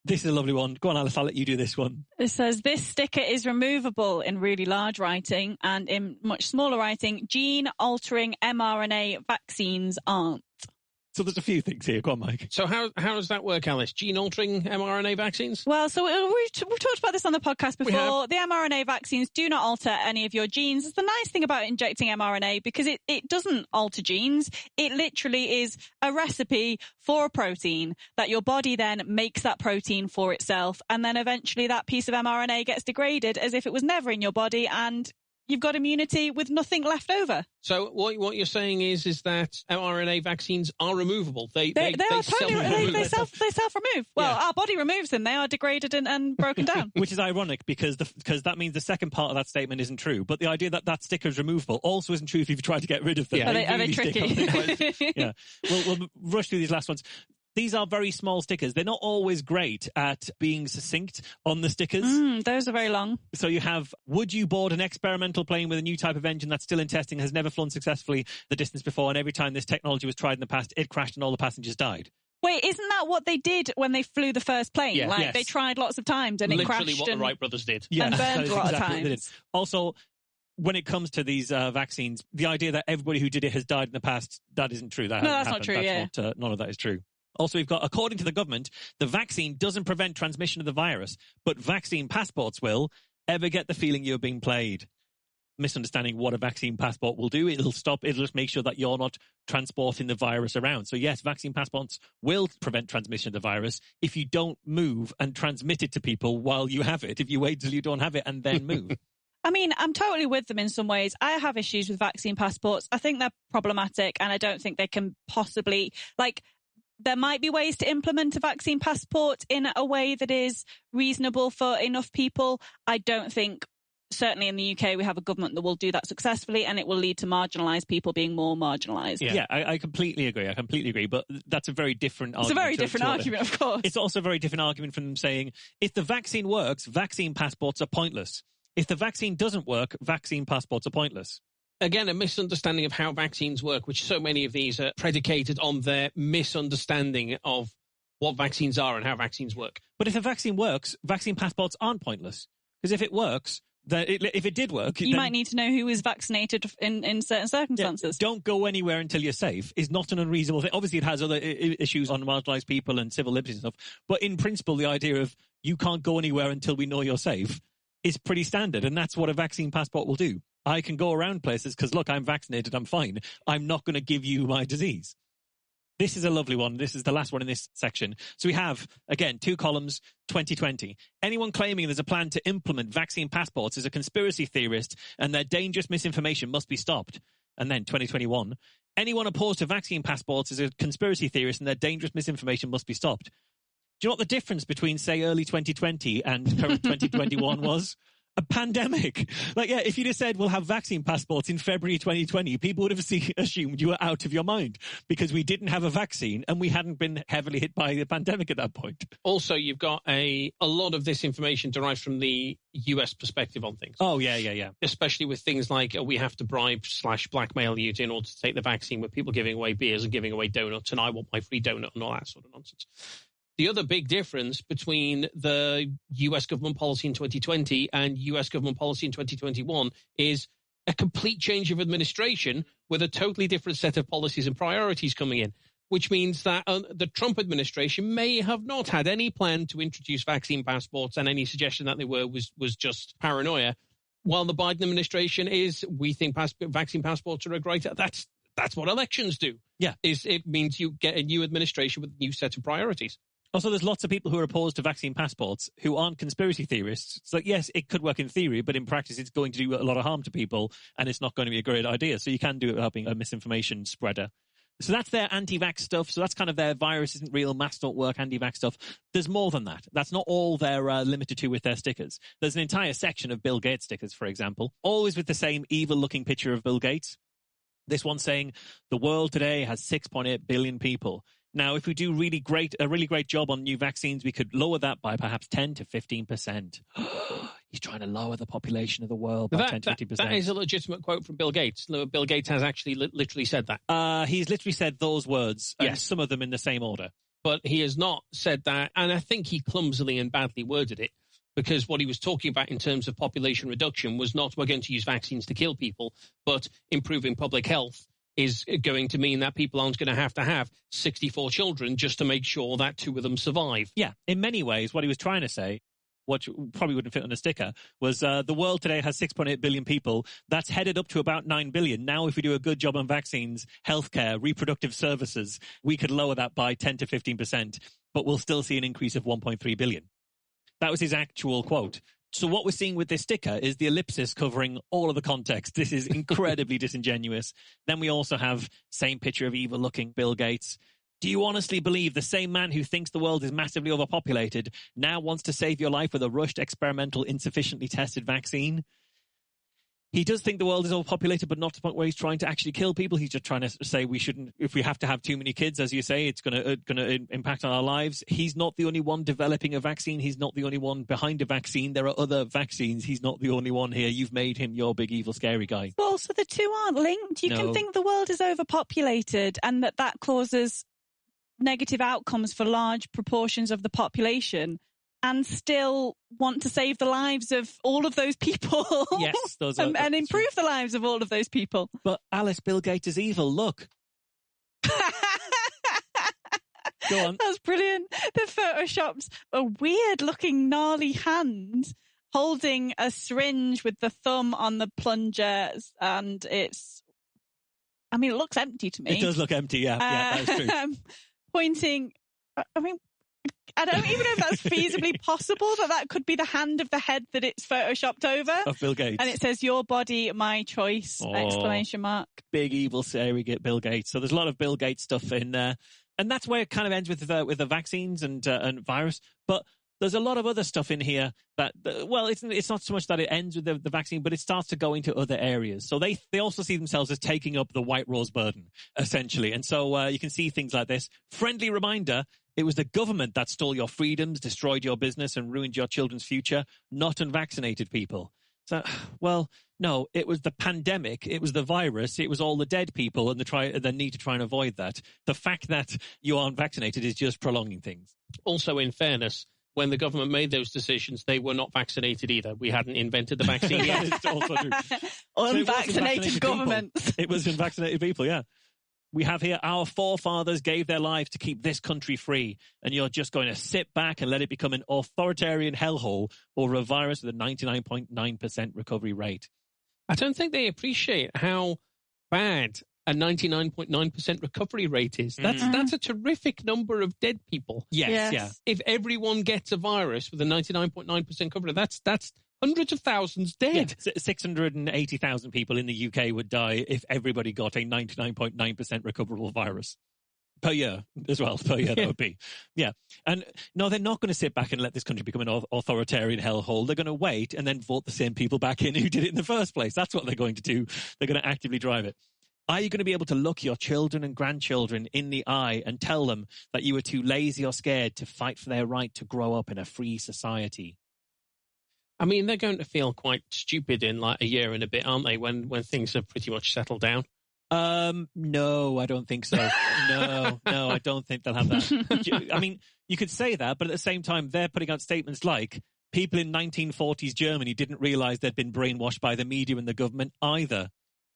This is a lovely one. Go on, Alice, I'll let you do this one. It says, this sticker is removable in really large writing, and in much smaller writing, gene-altering mRNA vaccines aren't. So there's a few things here. Go on, Mike. So how does that work, Alice? Gene-altering mRNA vaccines? Well, so we've talked about this on the podcast before. The mRNA vaccines do not alter any of your genes. It's the nice thing about injecting mRNA, because it doesn't alter genes. It literally is a recipe for a protein that your body then makes that protein for itself. And then eventually that piece of mRNA gets degraded as if it was never in your body, and you've got immunity with nothing left over. So what you're saying is that mRNA vaccines are removable. They self-remove. Well, our body removes them. They are degraded and broken down. Which is ironic because that means the second part of that statement isn't true. But the idea that sticker is removable also isn't true if you've tried to get rid of them. Yeah. Are they tricky? Yeah. We'll rush through these last ones. These are very small stickers. They're not always great at being succinct on the stickers. Those are very long. So you have, would you board an experimental plane with a new type of engine that's still in testing, has never flown successfully the distance before, and every time this technology was tried in the past, it crashed and all the passengers died? Wait, isn't that what they did when they flew the first plane? Yeah. They tried lots of times and it crashed. Literally what the Wright brothers did. And burned a lot of times. Also, when it comes to these vaccines, the idea that everybody who did it has died in the past, that isn't true. That's not true, none of that is true. Also, we've got, according to the government, the vaccine doesn't prevent transmission of the virus, but vaccine passports will. Ever get the feeling you're being played? Misunderstanding what a vaccine passport will do. It'll just make sure that you're not transporting the virus around. So yes, vaccine passports will prevent transmission of the virus if you don't move and transmit it to people while you have it, if you wait till you don't have it and then move. I mean, I'm totally with them in some ways. I have issues with vaccine passports. I think they're problematic, and I don't think they can possibly, there might be ways to implement a vaccine passport in a way that is reasonable for enough people. I don't think, certainly in the UK, we have a government that will do that successfully, and it will lead to marginalised people being more marginalised. Yeah, I completely agree. But that's a very different argument. It's a very different argument, of course. It's also a very different argument from them saying, if the vaccine works, vaccine passports are pointless. If the vaccine doesn't work, vaccine passports are pointless. Again, a misunderstanding of how vaccines work, which so many of these are predicated on their misunderstanding of what vaccines are and how vaccines work. But if a vaccine works, vaccine passports aren't pointless. Because if it works, if it did work... You might need to know who is vaccinated in certain circumstances. Don't go anywhere until you're safe is not an unreasonable thing. Obviously, it has other issues on marginalised people and civil liberties and stuff. But in principle, the idea of you can't go anywhere until we know you're safe is pretty standard. And that's what a vaccine passport will do. I can go around places because, look, I'm vaccinated, I'm fine. I'm not going to give you my disease. This is a lovely one. This is the last one in this section. So we have, again, 2 columns, 2020. Anyone claiming there's a plan to implement vaccine passports is a conspiracy theorist, and their dangerous misinformation must be stopped. And then 2021, anyone opposed to vaccine passports is a conspiracy theorist and their dangerous misinformation must be stopped. Do you know what the difference between, say, early 2020 and current 2021 was? A pandemic. Like, yeah, if you'd have said we'll have vaccine passports in February 2020, people would have assumed you were out of your mind because we didn't have a vaccine and we hadn't been heavily hit by the pandemic at that point. Also, you've got a lot of this information derived from the US perspective on things. Oh, yeah. Especially with things like we have to bribe/blackmail you in order to take the vaccine, with people giving away beers and giving away donuts, and I want my free donut and all that sort of nonsense. The other big difference between the US government policy in 2020 and US government policy in 2021 is a complete change of administration with a totally different set of policies and priorities coming in, which means that the Trump administration may have not had any plan to introduce vaccine passports, and any suggestion that they were was just paranoia, while the Biden administration is, we think vaccine passports are a great... That's what elections do. Yeah. It means you get a new administration with a new set of priorities. Also, there's lots of people who are opposed to vaccine passports who aren't conspiracy theorists. It's like, yes, it could work in theory, but in practice, it's going to do a lot of harm to people, and it's not going to be a great idea. So you can do it without being a misinformation spreader. So that's their anti-vax stuff. So that's kind of their virus isn't real, masks don't work, anti-vax stuff. There's more than that. That's not all they're limited to with their stickers. There's an entire section of Bill Gates stickers, for example, always with the same evil-looking picture of Bill Gates. This one saying, the world today has 6.8 billion people. Now, if we do a really great job on new vaccines, we could lower that by perhaps 10 to 15%. He's trying to lower the population of the world by 10 to 15%. That is a legitimate quote from Bill Gates. Bill Gates has actually literally said that. He's literally said those words, yes. Some of them in the same order. But he has not said that, and I think he clumsily and badly worded it, because what he was talking about in terms of population reduction was not we're going to use vaccines to kill people, but improving public health is going to mean that people aren't going to have 64 children just to make sure that 2 of them survive. Yeah, in many ways, what he was trying to say, what probably wouldn't fit on a sticker, was the world today has 6.8 billion people. That's headed up to about 9 billion. Now, if we do a good job on vaccines, healthcare, reproductive services, we could lower that by 10 to 15%, but we'll still see an increase of 1.3 billion. That was his actual quote. So what we're seeing with this sticker is the ellipsis covering all of the context. This is incredibly disingenuous. Then we also have same picture of evil-looking Bill Gates. Do you honestly believe the same man who thinks the world is massively overpopulated now wants to save your life with a rushed, experimental, insufficiently tested vaccine? He does think the world is overpopulated, but not to the point where he's trying to actually kill people. He's just trying to say we shouldn't, if we have to have too many kids, as you say, it's going to impact on our lives. He's not the only one developing a vaccine. He's not the only one behind a vaccine. There are other vaccines. He's not the only one here. You've made him your big, evil, scary guy. Well, so the two aren't linked. You can think the world is overpopulated and that causes negative outcomes for large proportions of the population, and still want to save the lives of all of those people. Yes, and improve the lives of all of those people. But Alice, Bill Gates is evil. Look. Go on. That's brilliant. They photoshopped a weird-looking, gnarly hand holding a syringe with the thumb on the plunger, and it looks empty to me. It does look empty, yeah. Yeah, that is true. Pointing, I don't even know if that's feasibly possible, that could be the hand of the head that it's photoshopped over. Of Bill Gates. And it says, your body, my choice, ! Big evil, scary Bill Gates. So there's a lot of Bill Gates stuff in there. And that's where it kind of ends with the vaccines and virus. But there's a lot of other stuff in here that, it's not so much that it ends with the vaccine, but it starts to go into other areas. So they also see themselves as taking up the white rose burden, essentially. And so you can see things like this. Friendly reminder, it was the government that stole your freedoms, destroyed your business, and ruined your children's future, not unvaccinated people. So, no, it was the pandemic, it was the virus, it was all the dead people and the need to try and avoid that. The fact that you aren't vaccinated is just prolonging things. Also, in fairness, when the government made those decisions, they were not vaccinated either. We hadn't invented the vaccine yet. It's also true. Unvaccinated governments. It was unvaccinated people, yeah. We have here, our forefathers gave their lives to keep this country free, and you're just going to sit back and let it become an authoritarian hellhole over a virus with a 99.9% recovery rate. I don't think they appreciate how bad a 99.9% recovery rate is. That's a terrific number of dead people. Yes. Yeah. If everyone gets a virus with a 99.9% coverage, that's hundreds of thousands dead. Yeah, 680,000 people in the UK would die if everybody got a 99.9% recoverable virus. Per year as well, per year that would be. Yeah. And no, they're not going to sit back and let this country become an authoritarian hellhole. They're going to wait and then vote the same people back in who did it in the first place. That's what they're going to do. They're going to actively drive it. Are you going to be able to look your children and grandchildren in the eye and tell them that you were too lazy or scared to fight for their right to grow up in a free society? I mean, they're going to feel quite stupid in like a year and a bit, aren't they, when things have pretty much settled down? No, I don't think so. No, I don't think they'll have that. I mean, you could say that, but at the same time, they're putting out statements like people in 1940s Germany didn't realize they'd been brainwashed by the media and the government either.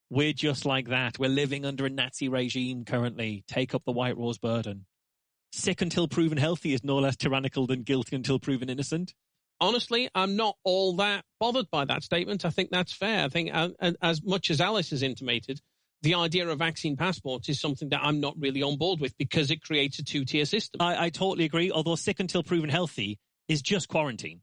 We're just like that. We're living under a Nazi regime currently. Take up the white rose burden. Sick until proven healthy is no less tyrannical than guilty until proven innocent. Honestly, I'm not all that bothered by that statement. I think that's fair. I think as much as Alice has intimated, the idea of vaccine passports is something that I'm not really on board with because it creates a two-tier system. I totally agree, although sick until proven healthy is just quarantine.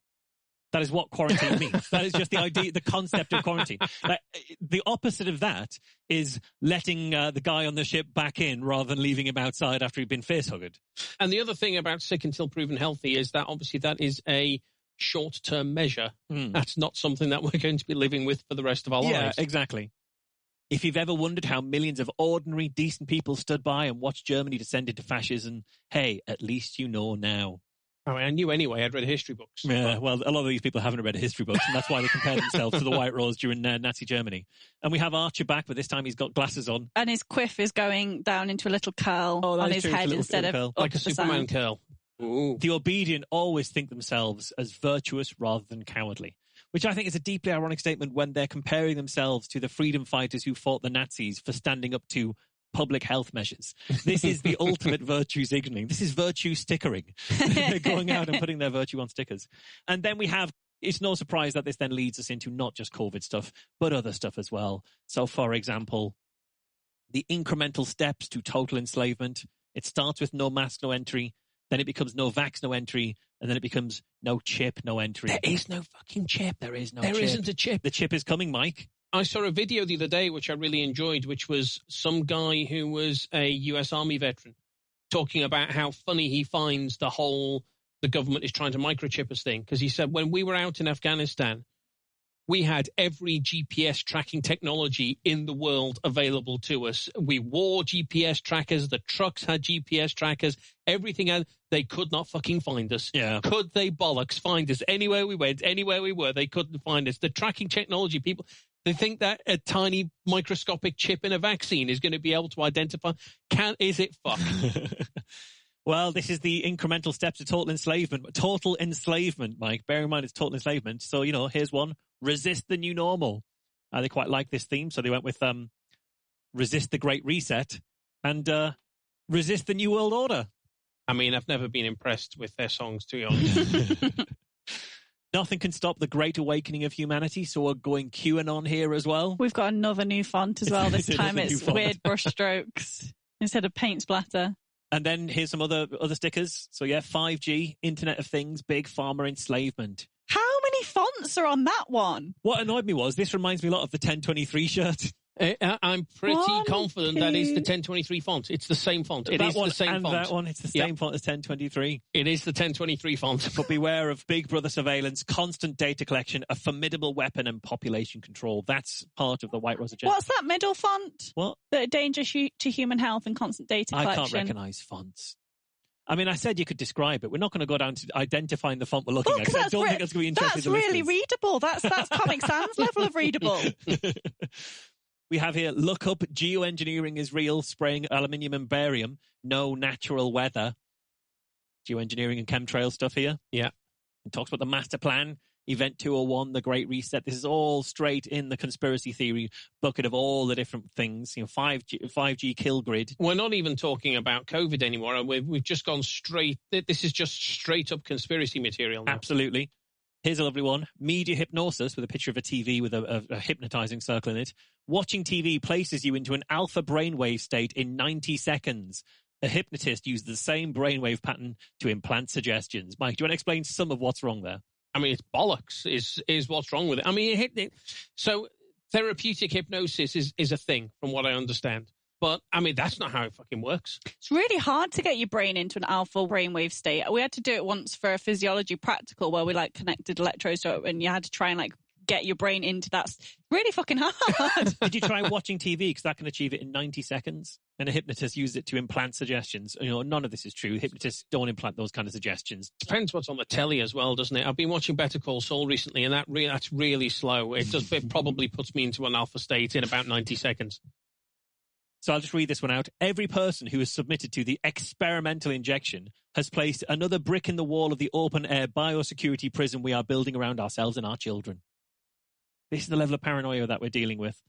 That is what quarantine means. That is just the idea, the concept of quarantine. Like, the opposite of that is letting the guy on the ship back in rather than leaving him outside after he'd been face-hugged. And the other thing about sick until proven healthy is that obviously that is a short-term measure. That's not something that we're going to be living with for the rest of our lives. Yeah, exactly. If you've ever wondered how millions of ordinary, decent people stood by and watched Germany descend into fascism, hey, at least you know now. I mean, I knew anyway. I'd read history books. Yeah, well, a lot of these people haven't read history books, and that's why they compare themselves to the White Rose during Nazi Germany. And we have Archer back, but this time he's got glasses on. And his quiff is going down into a little curl on his head instead of like a Superman curl. Ooh. The obedient always think themselves as virtuous rather than cowardly, which I think is a deeply ironic statement when they're comparing themselves to the freedom fighters who fought the Nazis for standing up to public health measures. This is the ultimate virtue signaling. This is virtue stickering. They're going out and putting their virtue on stickers. And then we have, it's no surprise that this then leads us into not just COVID stuff, but other stuff as well. So, for example, the incremental steps to total enslavement. It starts with no mask, no entry. Then it becomes no vax, no entry. And then it becomes no chip, no entry. There is no fucking chip. There is no chip. There isn't a chip. The chip is coming, Mike. I saw a video the other day, which I really enjoyed, which was some guy who was a US Army veteran talking about how funny he finds the government is trying to microchip us thing. Because he said, when we were out in Afghanistan, we had every GPS tracking technology in the world available to us. We wore GPS trackers. The trucks had GPS trackers. Everything had. They could not fucking find us. Yeah. Could they bollocks find us? Anywhere we went, anywhere we were, they couldn't find us. The tracking technology, people, they think that a tiny microscopic chip in a vaccine is going to be able to identify. Is it fuck? Well, this is the incremental steps to total enslavement. Total enslavement, Mike. Bear in mind it's total enslavement. So, here's one. Resist the new normal. They quite like this theme, so they went with resist the Great Reset and resist the New World Order. I mean, I've never been impressed with their songs, to be honest. Nothing can stop the great awakening of humanity, so we're going QAnon here as well. We've got another new font as well. This time it's weird brush strokes instead of paint splatter. And then here's some other stickers. So 5G, Internet of Things, Big Pharma enslavement. How many fonts are on that one? What annoyed me was this reminds me a lot of the 1023 shirt. I'm pretty confident that is the 1023 font. It's the same font. It is the same font. That one, it's the same font as 1023. It is the 1023 font. But beware of Big Brother surveillance, constant data collection, a formidable weapon, and population control. That's part of the White Rose agenda. What's that middle font? What? The danger to human health and constant data collection. I can't recognise fonts. I mean, I said you could describe it. We're not going to go down to identifying the font we're looking at. I don't think that's going to be interesting. That's really readable. That's Comic Sans level of readable. We have here, look up, geoengineering is real, spraying aluminium and barium, no natural weather. Geoengineering and chemtrail stuff here. Yeah. It talks about the master plan, Event 201, the Great Reset. This is all straight in the conspiracy theory bucket of all the different things. 5G kill grid. We're not even talking about COVID anymore. We've just gone straight. This is just straight up conspiracy material now. Absolutely. Here's a lovely one. Media hypnosis with a picture of a TV with a hypnotizing circle in it. Watching TV places you into an alpha brainwave state in 90 seconds. A hypnotist used the same brainwave pattern to implant suggestions. Mike, do you want to explain some of what's wrong there? I mean, it's bollocks is what's wrong with it. I mean, so therapeutic hypnosis is a thing, from what I understand. But, I mean, that's not how it fucking works. It's really hard to get your brain into an alpha brainwave state. We had to do it once for a physiology practical where we, like, connected electrodes to it, and you had to try and, like, get your brain into that. Really fucking hard. Did you try watching TV? Because that can achieve it in 90 seconds. And a hypnotist used it to implant suggestions. You know, none of this is true. Hypnotists don't implant those kind of suggestions. Depends what's on the telly as well, doesn't it? I've been watching Better Call Saul recently, and that's really slow. It probably puts me into an alpha state in about 90 seconds. So I'll just read this one out. Every person who is submitted to the experimental injection has placed another brick in the wall of the open-air biosecurity prison we are building around ourselves and our children. This is the level of paranoia that we're dealing with.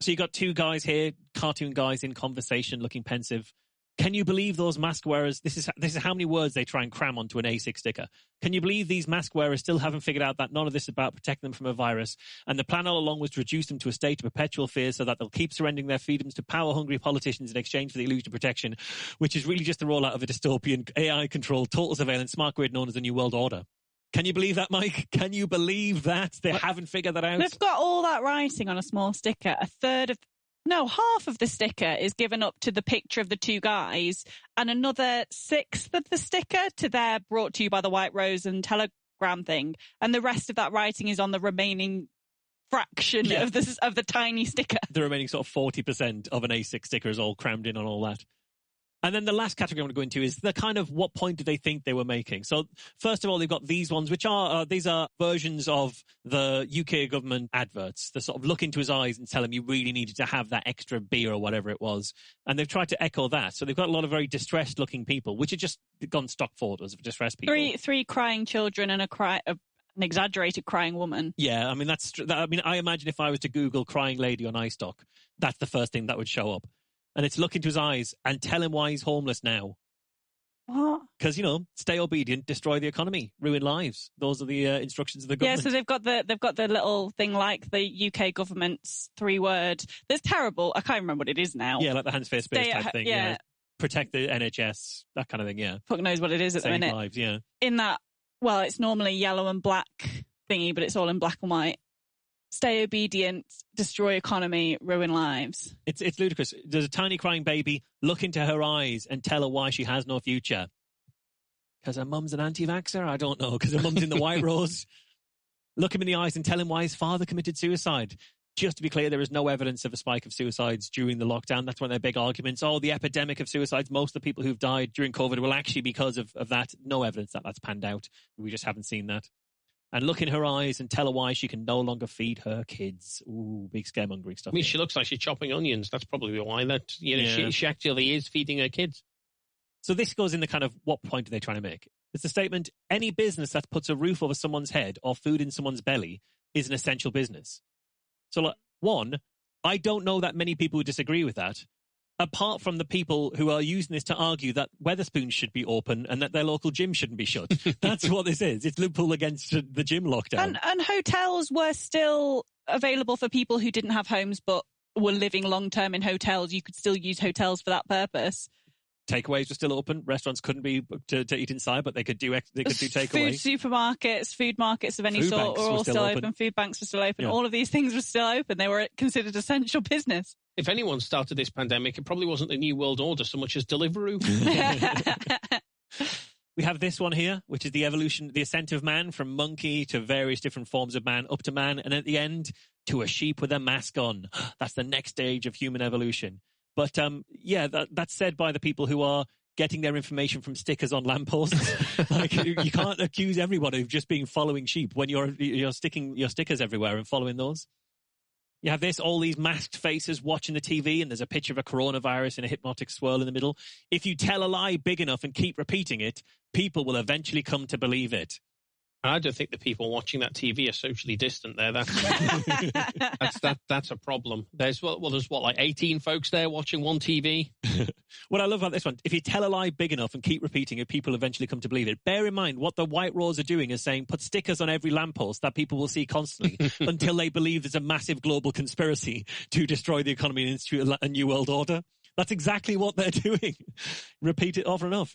So you got two guys here, cartoon guys in conversation, looking pensive. Can you believe those mask wearers? This is how many words they try and cram onto an A6 sticker. Can you believe these mask wearers still haven't figured out that none of this is about protecting them from a virus? And the plan all along was to reduce them to a state of perpetual fear so that they'll keep surrendering their freedoms to power-hungry politicians in exchange for the illusion of protection, which is really just the rollout of a dystopian, AI-controlled, total surveillance smart grid known as the New World Order. Can you believe that, Mike? Can you believe that? They haven't figured that out? They've got all that writing on a small sticker. Half of the sticker is given up to the picture of the two guys, and another sixth of the sticker to their brought to you by the White Rose and Telegram thing. And the rest of that writing is on the remaining fraction of the tiny sticker. The remaining sort of 40% of an A6 sticker is all crammed in on all that. And then the last category I want to go into is the kind of what point do they think they were making? So first of all, they've got these ones, which are these are versions of the UK government adverts. They sort of look into his eyes and tell him you really needed to have that extra beer or whatever it was. And they've tried to echo that. So they've got a lot of very distressed looking people, which are just gone stock photos of distressed people. Three crying children and an exaggerated crying woman. Yeah, I mean, I imagine if I was to Google crying lady on iStock, that's the first thing that would show up. And it's look into his eyes and tell him why he's homeless now. What? Because, stay obedient, destroy the economy, ruin lives. Those are the instructions of the government. Yeah, so they've got the little thing like the UK government's 3-word. That's terrible. I can't remember what it is now. Yeah, like the hands, face, space type thing. Yeah. Protect the NHS, that kind of thing, yeah. Fuck knows what it is at the minute. Save lives, yeah. In that, well, it's normally yellow and black thingy, but it's all in black and white. Stay obedient, destroy economy, ruin lives. It's ludicrous. There's a tiny crying baby. Look into her eyes and tell her why she has no future. Because her mum's an anti-vaxxer? I don't know. Because her mum's in the White Rose. Look him in the eyes and tell him why his father committed suicide. Just to be clear, there is no evidence of a spike of suicides during the lockdown. That's one of their big arguments. Oh, the epidemic of suicides, most of the people who've died during COVID will actually because of that. No evidence that that's panned out. We just haven't seen that. And look in her eyes and tell her why she can no longer feed her kids. Ooh, big scaremongering stuff. I mean, she looks like she's chopping onions. That's probably why. She actually is feeding her kids. So this goes in the kind of what point are they trying to make? It's the statement, any business that puts a roof over someone's head or food in someone's belly is an essential business. So, one, I don't know that many people who disagree with that, apart from the people who are using this to argue that Wetherspoons should be open and that their local gym shouldn't be shut. That's what this is. It's Liverpool against the gym lockdown. And hotels were still available for people who didn't have homes but were living long-term in hotels. You could still use hotels for that purpose. Takeaways were still open. Restaurants couldn't be to eat inside, but they could do takeaway. Food supermarkets, food markets of any sort were all still open. Food banks were still open. Yeah. All of these things were still open. They were considered essential business. If anyone started this pandemic, it probably wasn't the New World Order so much as Deliveroo. We have this one here, which is the ascent of man from monkey to various different forms of man up to man, and at the end, to a sheep with a mask on. That's the next stage of human evolution. But that's said by the people who are getting their information from stickers on lampposts. Like, you can't accuse everyone of just being following sheep when you're sticking your stickers everywhere and following those. You have all these masked faces watching the TV, and there's a picture of a coronavirus in a hypnotic swirl in the middle. If you tell a lie big enough and keep repeating it, people will eventually come to believe it. I don't think the people watching that TV are socially distant there. That's a problem. There's 18 folks there watching one TV. What I love about this one, if you tell a lie big enough and keep repeating it, people eventually come to believe it. Bear in mind, what the White Rose are doing is saying, put stickers on every lamppost that people will see constantly until they believe there's a massive global conspiracy to destroy the economy and institute a new world order. That's exactly what they're doing. Repeat it often enough.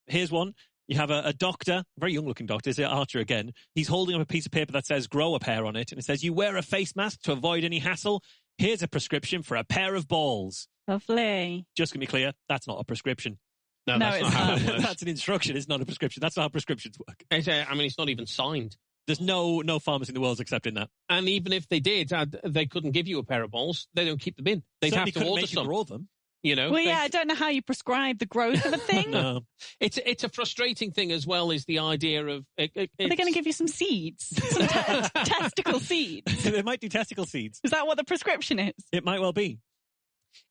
Here's one. You have a doctor, a very young-looking doctor, is it Archer again? He's holding up a piece of paper that says grow a pair on it, and it says, you wear a face mask to avoid any hassle. Here's a prescription for a pair of balls. Lovely. Just to be clear, that's not a prescription. No, that's not how it works. That's an instruction. It's not a prescription. That's not how prescriptions work. It's not even signed. There's no pharmacy in the world accepting that. And even if they did, they couldn't give you a pair of balls. They don't keep them in. They'd have to order some. Grow them. Well, yeah, I don't know how you prescribe the growth of a thing. No. It's a frustrating thing as well, is the idea of... Are they going to give you some seeds? Some testicle seeds? They might do testicle seeds. Is that what the prescription is? It might well be.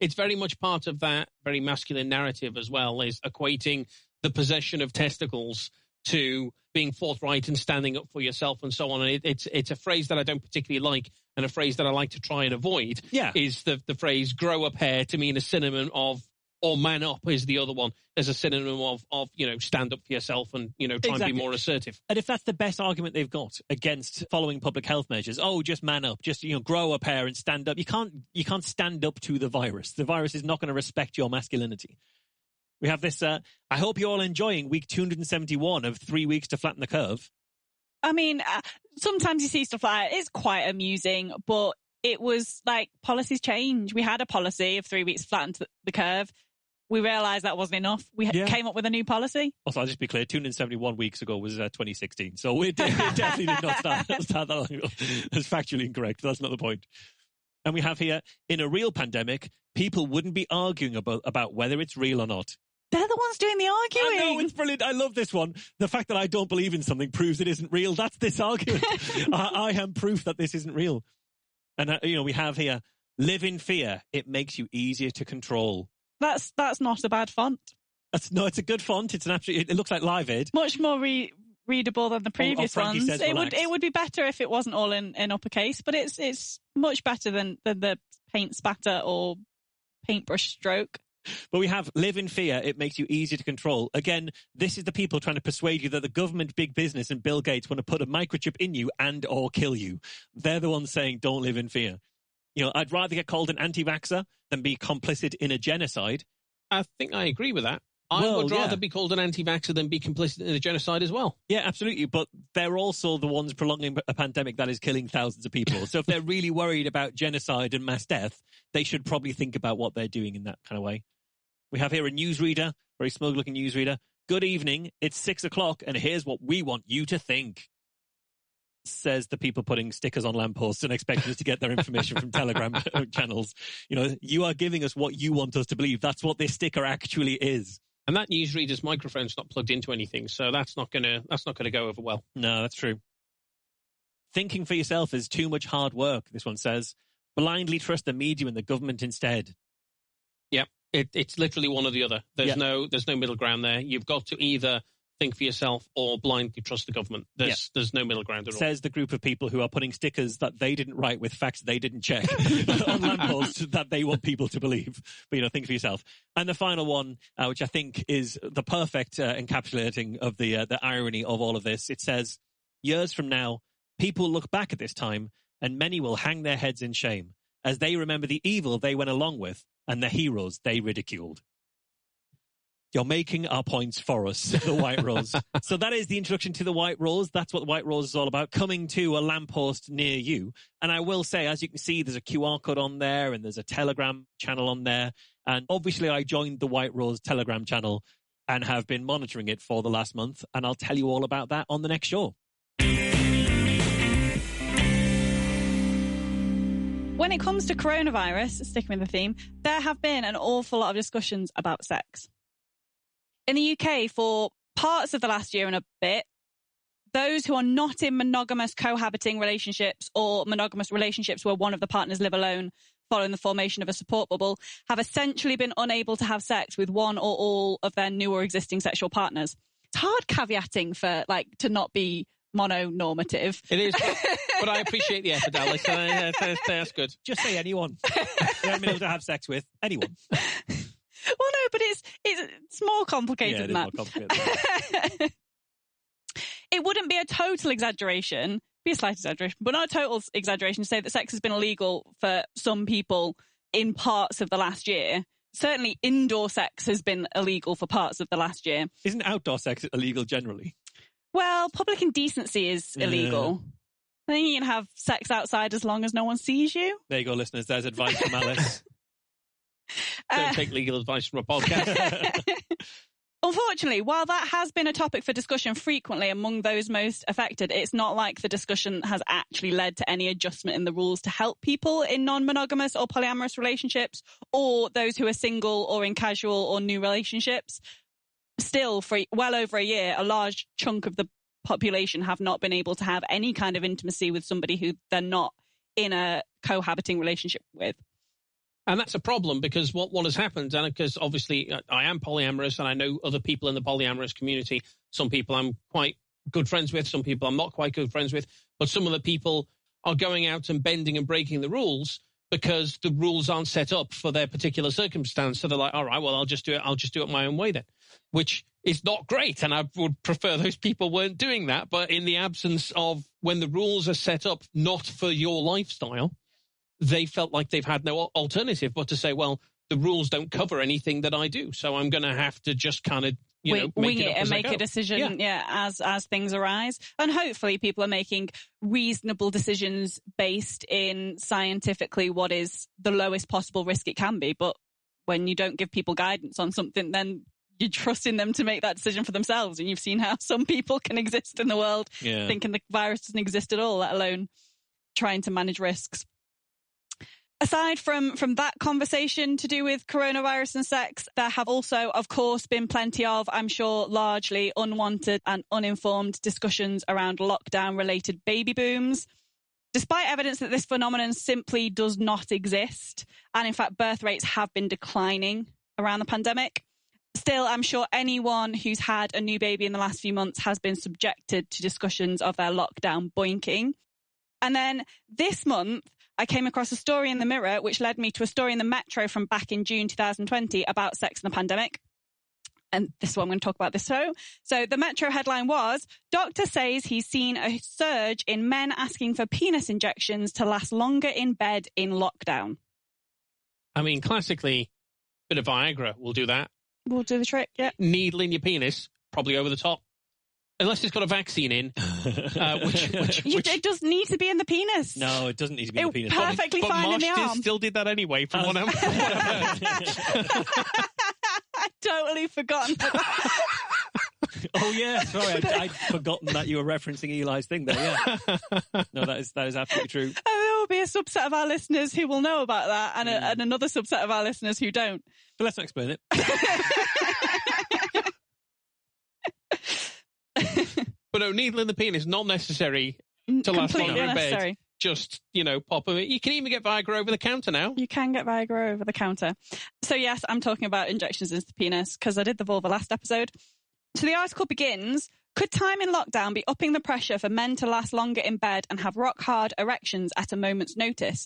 It's very much part of that very masculine narrative as well, is equating the possession of testicles to being forthright and standing up for yourself and so on. And it's a phrase that I don't particularly like, and a phrase that I like to try and avoid. Yeah. Is the phrase grow a pair to mean a synonym of, or man up is the other one, as a synonym of stand up for yourself and, try and be more assertive. And if that's the best argument they've got against following public health measures, just man up, just, grow a pair and stand up. You can't stand up to the virus. The virus is not going to respect your masculinity. We have this, I hope you're all enjoying week 271 of 3 weeks to flatten the curve. I mean, sometimes you see stuff like that. It's quite amusing, but it was like policies change. We had a policy of 3 weeks to flatten the curve. We realised that wasn't enough. We came up with a new policy. Also, I'll just be clear, 271 weeks ago was 2016. So we definitely did not start that long ago. That's factually incorrect. That's not the point. And we have here, in a real pandemic, people wouldn't be arguing about whether it's real or not. They're the ones doing the arguing. I know, it's brilliant. I love this one. The fact that I don't believe in something proves it isn't real. That's this argument. I am proof that this isn't real. And, we have here, live in fear. It makes you easier to control. That's not a bad font. It's a good font. It looks like Live Aid. Much more readable than the previous ones. It would be better if it wasn't all in uppercase, but it's much better than the paint spatter or paintbrush stroke. But we have live in fear. It makes you easier to control. Again, this is the people trying to persuade you that the government, big business and Bill Gates want to put a microchip in you and or kill you. They're the ones saying don't live in fear. I'd rather get called an anti-vaxxer than be complicit in a genocide. I think I agree with that. I would rather be called an anti-vaxxer than be complicit in a genocide as well. Yeah, absolutely. But they're also the ones prolonging a pandemic that is killing thousands of people. So if they're really worried about genocide and mass death, they should probably think about what they're doing in that kind of way. We have here a newsreader, very smug-looking newsreader. Good evening. It's 6:00, and here's what we want you to think. Says the people putting stickers on lampposts and expecting us to get their information from Telegram channels. You are giving us what you want us to believe. That's what this sticker actually is. And that newsreader's microphone's not plugged into anything, so that's not gonna go over well. No, that's true. Thinking for yourself is too much hard work, this one says. Blindly trust the media and the government instead. Yep. It's literally one or the other. There's no middle ground there. You've got to either think for yourself or blindly trust the government. There's no middle ground at all. Says the group of people who are putting stickers that they didn't write with facts they didn't check on lampposts that they want people to believe. But, think for yourself. And the final one, which I think is the perfect encapsulating of the irony of all of this, it says, years from now, people look back at this time and many will hang their heads in shame as they remember the evil they went along with and the heroes they ridiculed. You're making our points for us, the White Rose. So that is the introduction to the White Rose. That's what the White Rose is all about, coming to a lamppost near you. And I will say, as you can see, there's a QR code on there and there's a Telegram channel on there. And obviously I joined the White Rose Telegram channel and have been monitoring it for the last month. And I'll tell you all about that on the next show. When it comes to coronavirus, sticking with the theme, there have been an awful lot of discussions about sex. In the UK, for parts of the last year and a bit, those who are not in monogamous cohabiting relationships or monogamous relationships where one of the partners live alone following the formation of a support bubble have essentially been unable to have sex with one or all of their new or existing sexual partners. It's hard caveating for, to not be mononormative. It is, but I appreciate the effort, Alice. That's good. Just say anyone. They haven't been able to have sex with anyone. Well, no, but it's more complicated than that. More complicated. It wouldn't be a total exaggeration, be a slight exaggeration, but not a total exaggeration to say that sex has been illegal for some people in parts of the last year. certainly indoor sex has been illegal for parts of the last year. Isn't outdoor sex illegal generally? Well, public indecency is illegal. I think you can have sex outside as long as no one sees you. There you go, listeners. There's advice from Alice. Don't take legal advice from a podcast. Unfortunately, while that has been a topic for discussion frequently among those most affected, it's not like the discussion has actually led to any adjustment in the rules to help people in non-monogamous or polyamorous relationships, or those who are single or in casual or new relationships. Still, for well over a year, a large chunk of the population have not been able to have any kind of intimacy with somebody who they're not in a cohabiting relationship with. And that's a problem, because what has happened, and because obviously I am polyamorous and I know other people in the polyamorous community. Some people I'm quite good friends with, some people I'm not quite good friends with, but some of the people are going out and bending and breaking the rules because the rules aren't set up for their particular circumstance. So they're like, all right, well, I'll just do it my own way then, which is not great. And I would prefer those people weren't doing that. But in the absence of, when the rules are set up not for your lifestyle, they felt like they've had no alternative but to say, well, the rules don't cover anything that I do, so I'm going to have to just kind of, wing it and make a decision, as things arise. And hopefully people are making reasonable decisions based in scientifically what is the lowest possible risk it can be. But when you don't give people guidance on something, then you're trusting them to make that decision for themselves. And you've seen how some people can exist in the world thinking the virus doesn't exist at all, let alone trying to manage risks. Aside from that conversation to do with coronavirus and sex, there have also, of course, been plenty of, I'm sure, largely unwanted and uninformed discussions around lockdown-related baby booms. Despite evidence that this phenomenon simply does not exist, and in fact birth rates have been declining around the pandemic, still, I'm sure anyone who's had a new baby in the last few months has been subjected to discussions of their lockdown boinking. And then this month, I came across a story in the Mirror, which led me to a story in the Metro from back in June 2020 about sex in the pandemic. And this is what I'm going to talk about this show. So the Metro headline was, Doctor says he's seen a surge in men asking for penis injections to last longer in bed in lockdown. I mean, classically, bit of Viagra will do that. Will do the trick, yeah. Needle in your penis, probably over the top. Unless it's got a vaccine in. It does need to be in the penis. No, it doesn't need to be in the penis. Perfectly fine Marsh in the arm. still did that anyway, from what I'm I'd totally forgotten. Oh, yeah, sorry, I'd forgotten that you were referencing Eli's thing there, yeah. No, that is absolutely true. And there will be a subset of our listeners who will know about that, and another subset of our listeners who don't. But let's not explain it. But no, needle in the penis, not necessary to last longer in bed. Just, pop them. You can even get Viagra over the counter now. You can get Viagra over the counter. So yes, I'm talking about injections into the penis because I did the vulva last episode. So the article begins, could time in lockdown be upping the pressure for men to last longer in bed and have rock-hard erections at a moment's notice?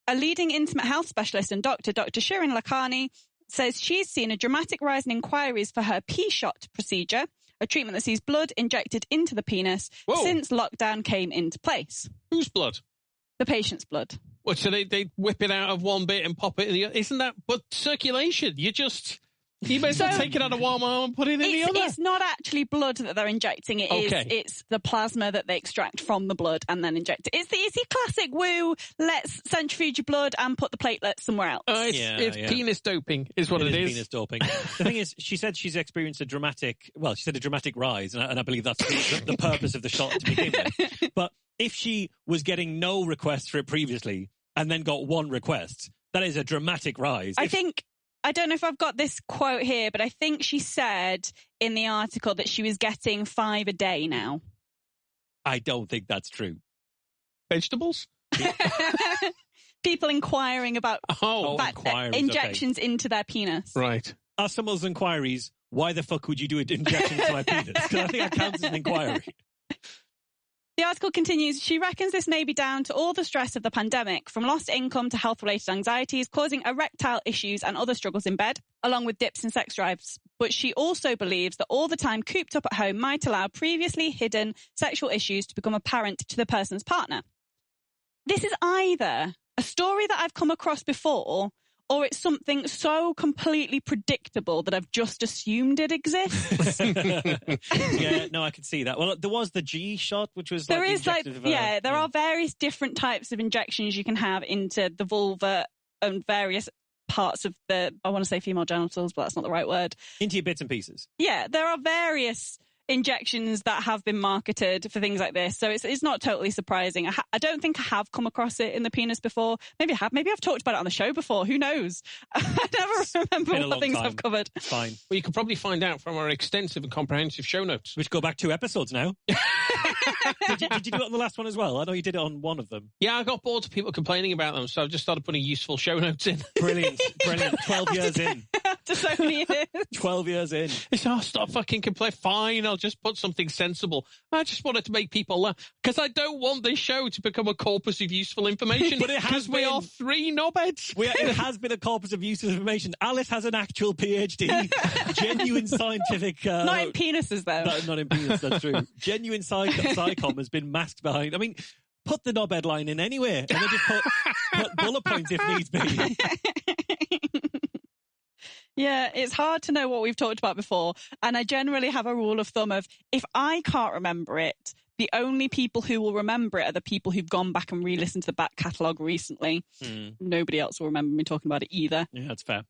A leading intimate health specialist and doctor, Dr. Shirin Lakhani, says she's seen a dramatic rise in inquiries for her P-shot procedure, a treatment that sees blood injected into the penis since lockdown came into place. Whose blood? The patient's blood. What, so they whip it out of one bit and pop it in the other? Isn't that, but circulation, you may as well take it out of one arm and put it in the other. It's not actually blood that they're injecting. It's the plasma that they extract from the blood and then inject it. It's the classic woo, let's centrifuge your blood and put the platelets somewhere else. It's penis doping is what it is. Penis doping. The thing is, she said she's experienced a dramatic rise, and I believe that's the purpose of the shot to begin with. But if she was getting no requests for it previously and then got one request, that is a dramatic rise. I don't know if I've got this quote here, but I think she said in the article that she was getting 5 a day now. I don't think that's true. Vegetables? People inquiring about injections into their penis. Right. Are some of those inquiries, why the fuck would you do an injection to my penis? Because I think that counts as an inquiry. The article continues, she reckons this may be down to all the stress of the pandemic, from lost income to health-related anxieties, causing erectile issues and other struggles in bed, along with dips in sex drives. But she also believes that all the time cooped up at home might allow previously hidden sexual issues to become apparent to the person's partner. This is either a story that I've come across before, or it's something so completely predictable that I've just assumed it exists. Yeah, no, I could see that. Well, there was the G shot, which was there are various different types of injections you can have into the vulva and various parts of I want to say female genitals, but that's not the right word. Into your bits and pieces. Yeah, there are various injections that have been marketed for things like this, so it's not totally surprising. I don't think I have come across it in the penis before. Maybe I have. Maybe I've talked about it on the show before. Who knows? I never remember what things I've covered. It's fine. Well, you can probably find out from our extensive and comprehensive show notes, which go back 2 episodes now. Did you do it on the last one as well? I know you did it on one of them. Yeah, I got bored of people complaining about them, so I just started putting useful show notes in. Brilliant. 12 years in. After so many years. 12 years in. Stop fucking complaining. Fine, I'll just put something sensible. I just wanted to make people laugh, because I don't want this show to become a corpus of useful information. But it has been. We are 3 knobheads. It has been a corpus of useful information. Alice has an actual PhD. Genuine scientific... not in penises, though. Not in penises, that's true. Genuine psychom has been masked behind... I mean, put the knobhead line in anywhere, and then just put bullet points if needs be. Yeah, it's hard to know what we've talked about before. And I generally have a rule of thumb of, if I can't remember it, the only people who will remember it are the people who've gone back and re-listened to the back catalogue recently. Nobody else will remember me talking about it either. Yeah, that's fair.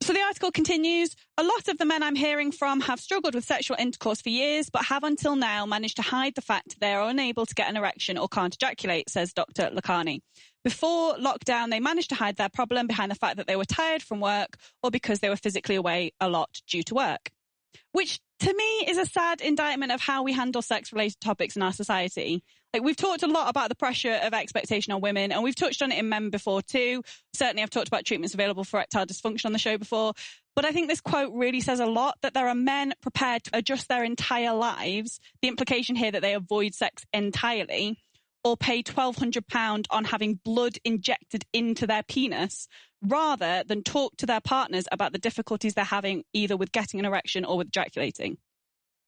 So the article continues, a lot of the men I'm hearing from have struggled with sexual intercourse for years, but have until now managed to hide the fact they are unable to get an erection or can't ejaculate, says Dr. Lakhani. Before lockdown, they managed to hide their problem behind the fact that they were tired from work or because they were physically away a lot due to work. Which, to me, is a sad indictment of how we handle sex-related topics in our society. Like, we've talked a lot about the pressure of expectation on women, and we've touched on it in men before too. Certainly, I've talked about treatments available for erectile dysfunction on the show before. But I think this quote really says a lot, that there are men prepared to adjust their entire lives, the implication here that they avoid sex entirely, or pay £1,200 on having blood injected into their penis, rather than talk to their partners about the difficulties they're having either with getting an erection or with ejaculating.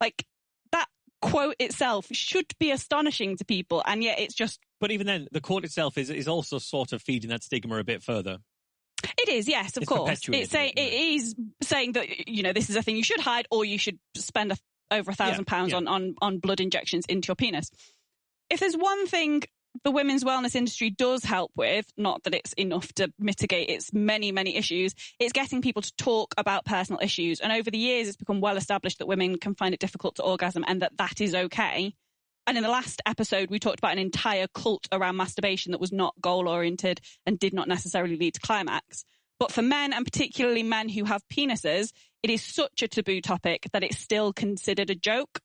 Like, that quote itself should be astonishing to people, and yet it's just... But even then, the quote itself is also sort of feeding that stigma a bit further. It is, yes, of course. It is saying that, you know, this is a thing you should hide, or you should spend over £1,000 on blood injections into your penis. If there's one thing the women's wellness industry does help with, not that it's enough to mitigate its many, many issues, it's getting people to talk about personal issues. And over the years, it's become well established that women can find it difficult to orgasm and that is okay. And in the last episode, we talked about an entire cult around masturbation that was not goal-oriented and did not necessarily lead to climax. But for men, and particularly men who have penises, it is such a taboo topic that it's still considered a joke.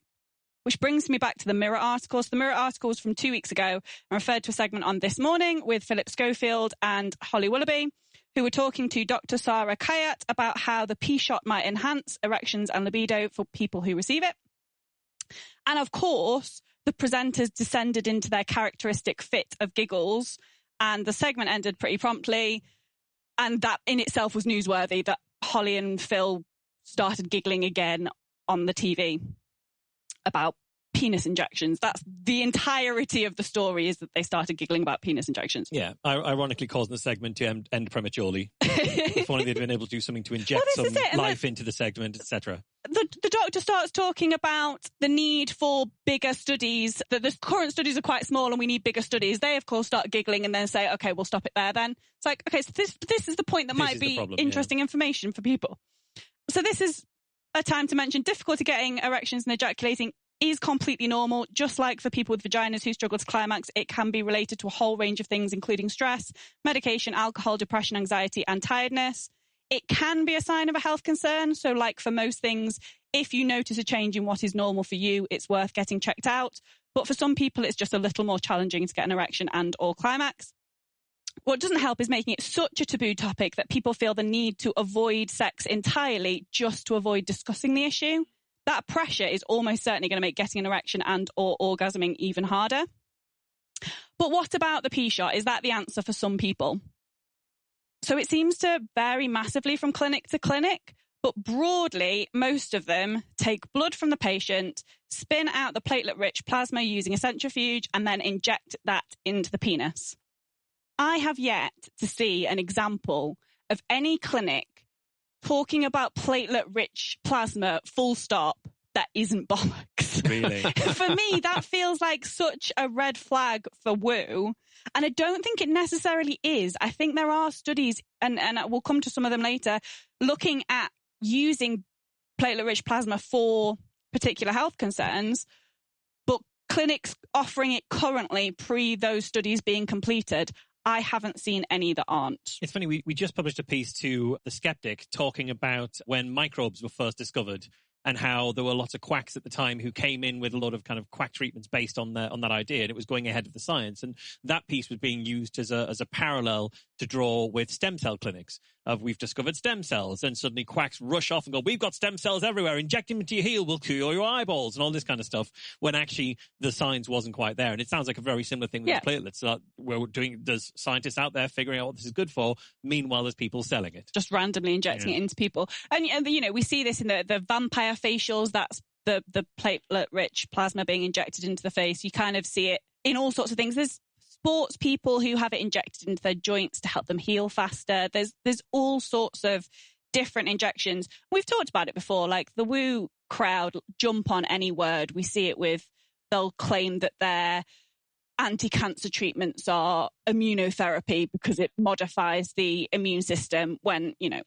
Which brings me back to the Mirror article. So the Mirror article was from 2 weeks ago and referred to a segment on This Morning with Philip Schofield and Holly Willoughby, who were talking to Dr. Sarah Kayat about how the P-shot might enhance erections and libido for people who receive it. And of course, the presenters descended into their characteristic fit of giggles, and the segment ended pretty promptly. And that in itself was newsworthy, that Holly and Phil started giggling again on the TV about penis injections. That's the entirety of the story, is that they started giggling about penis injections. Yeah, ironically causing the segment to end prematurely. If only they'd been able to do something to inject some life into the segment, etc. The doctor starts talking about the need for bigger studies, that the current studies are quite small and we need bigger studies. They, of course, start giggling and then say, okay, we'll stop it there then. It's like, okay, so this is the point that might be interesting information for people. So this is a time to mention difficulty getting erections and ejaculating is completely normal. Just like for people with vaginas who struggle to climax, it can be related to a whole range of things, including stress, medication, alcohol, depression, anxiety, and tiredness. It can be a sign of a health concern. So like for most things, if you notice a change in what is normal for you, it's worth getting checked out. But for some people, it's just a little more challenging to get an erection and or climax. What doesn't help is making it such a taboo topic that people feel the need to avoid sex entirely just to avoid discussing the issue. That pressure is almost certainly going to make getting an erection and or orgasming even harder. But what about the P-shot? Is that the answer for some people? So it seems to vary massively from clinic to clinic, but broadly, most of them take blood from the patient, spin out the platelet-rich plasma using a centrifuge, and then inject that into the penis. I have yet to see an example of any clinic talking about platelet-rich plasma, full stop, that isn't bollocks. Really? For me, that feels like such a red flag for woo. And I don't think it necessarily is. I think there are studies, and we'll come to some of them later, looking at using platelet-rich plasma for particular health concerns, but clinics offering it currently pre those studies being completed, I haven't seen any that aren't. It's funny, we just published a piece to The Skeptic talking about when microbes were first discovered and how there were lots of quacks at the time who came in with a lot of kind of quack treatments based on that idea, and it was going ahead of the science. And that piece was being used as a parallel to draw with stem cell clinics. We've discovered stem cells, and suddenly quacks rush off and go, we've got stem cells everywhere, inject them into your heel, we'll cure your eyeballs, and all this kind of stuff, when actually the science wasn't quite there. And it sounds like a very similar thing with platelets. There's scientists out there figuring out what this is good for, meanwhile there's people selling it. Just randomly injecting it into people. And, you know, we see this in the vampire facials, that's the platelet-rich plasma being injected into the face. You kind of see it in all sorts of things. There's sports people who have it injected into their joints to help them heal faster. There's all sorts of different injections. We've talked about it before, like the woo crowd jump on any word. We see it with, they'll claim that their anti-cancer treatments are immunotherapy because it modifies the immune system when, you know,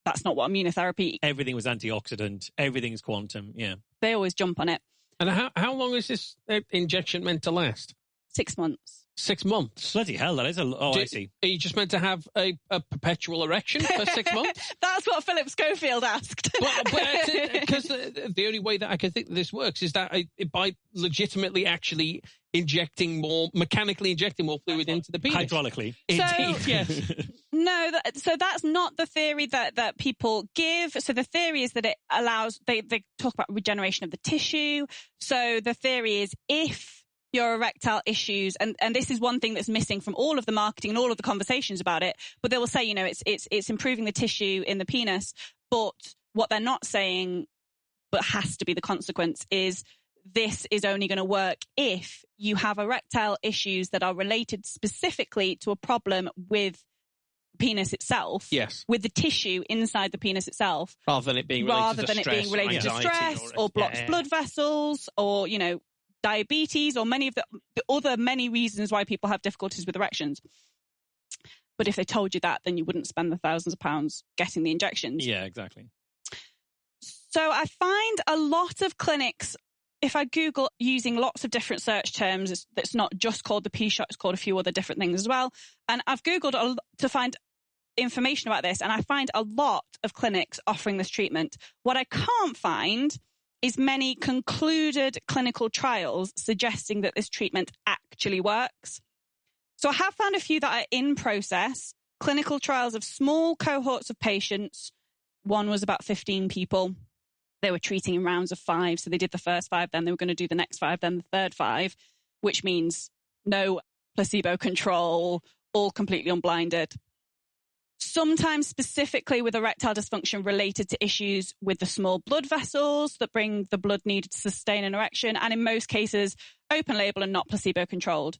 that's not what immunotherapy... Everything was antioxidant. Everything's quantum. Yeah. They always jump on it. And how long is this injection meant to last? 6 months. 6 months? Bloody hell, that is I see. Are you just meant to have a perpetual erection for 6 months? That's what Philip Schofield asked. Because the only way that I can think that this works is that by legitimately actually mechanically injecting more fluid into the penis. Hydraulically. Indeed, yes. No, so that's not the theory that people give. So the theory is that it allows, they talk about regeneration of the tissue. So the theory is if your erectile issues, and this is one thing that's missing from all of the marketing and all of the conversations about it, but they will say, you know, it's improving the tissue in the penis, but what they're not saying, but has to be the consequence, is this is only going to work if you have erectile issues that are related specifically to a problem with the penis itself, yes, with the tissue inside the penis itself, rather than it being related to stress or blocked blood vessels, or, you know, diabetes, or many of the other many reasons why people have difficulties with erections. But if they told you that, then you wouldn't spend the thousands of pounds getting the injections. Yeah, exactly. So I find a lot of clinics, if I Google using lots of different search terms, it's not just called the P-shot, it's called a few other different things as well. And I've Googled to find information about this, and I find a lot of clinics offering this treatment. What I can't find is many concluded clinical trials suggesting that this treatment actually works. So I have found a few that are in process, clinical trials of small cohorts of patients. One was about 15 people. They were treating in rounds of 5. So they did the first 5, then they were going to do the next 5, then the third 5, which means no placebo control, all completely unblinded. Sometimes specifically with erectile dysfunction related to issues with the small blood vessels that bring the blood needed to sustain an erection, and in most cases, open label and not placebo controlled.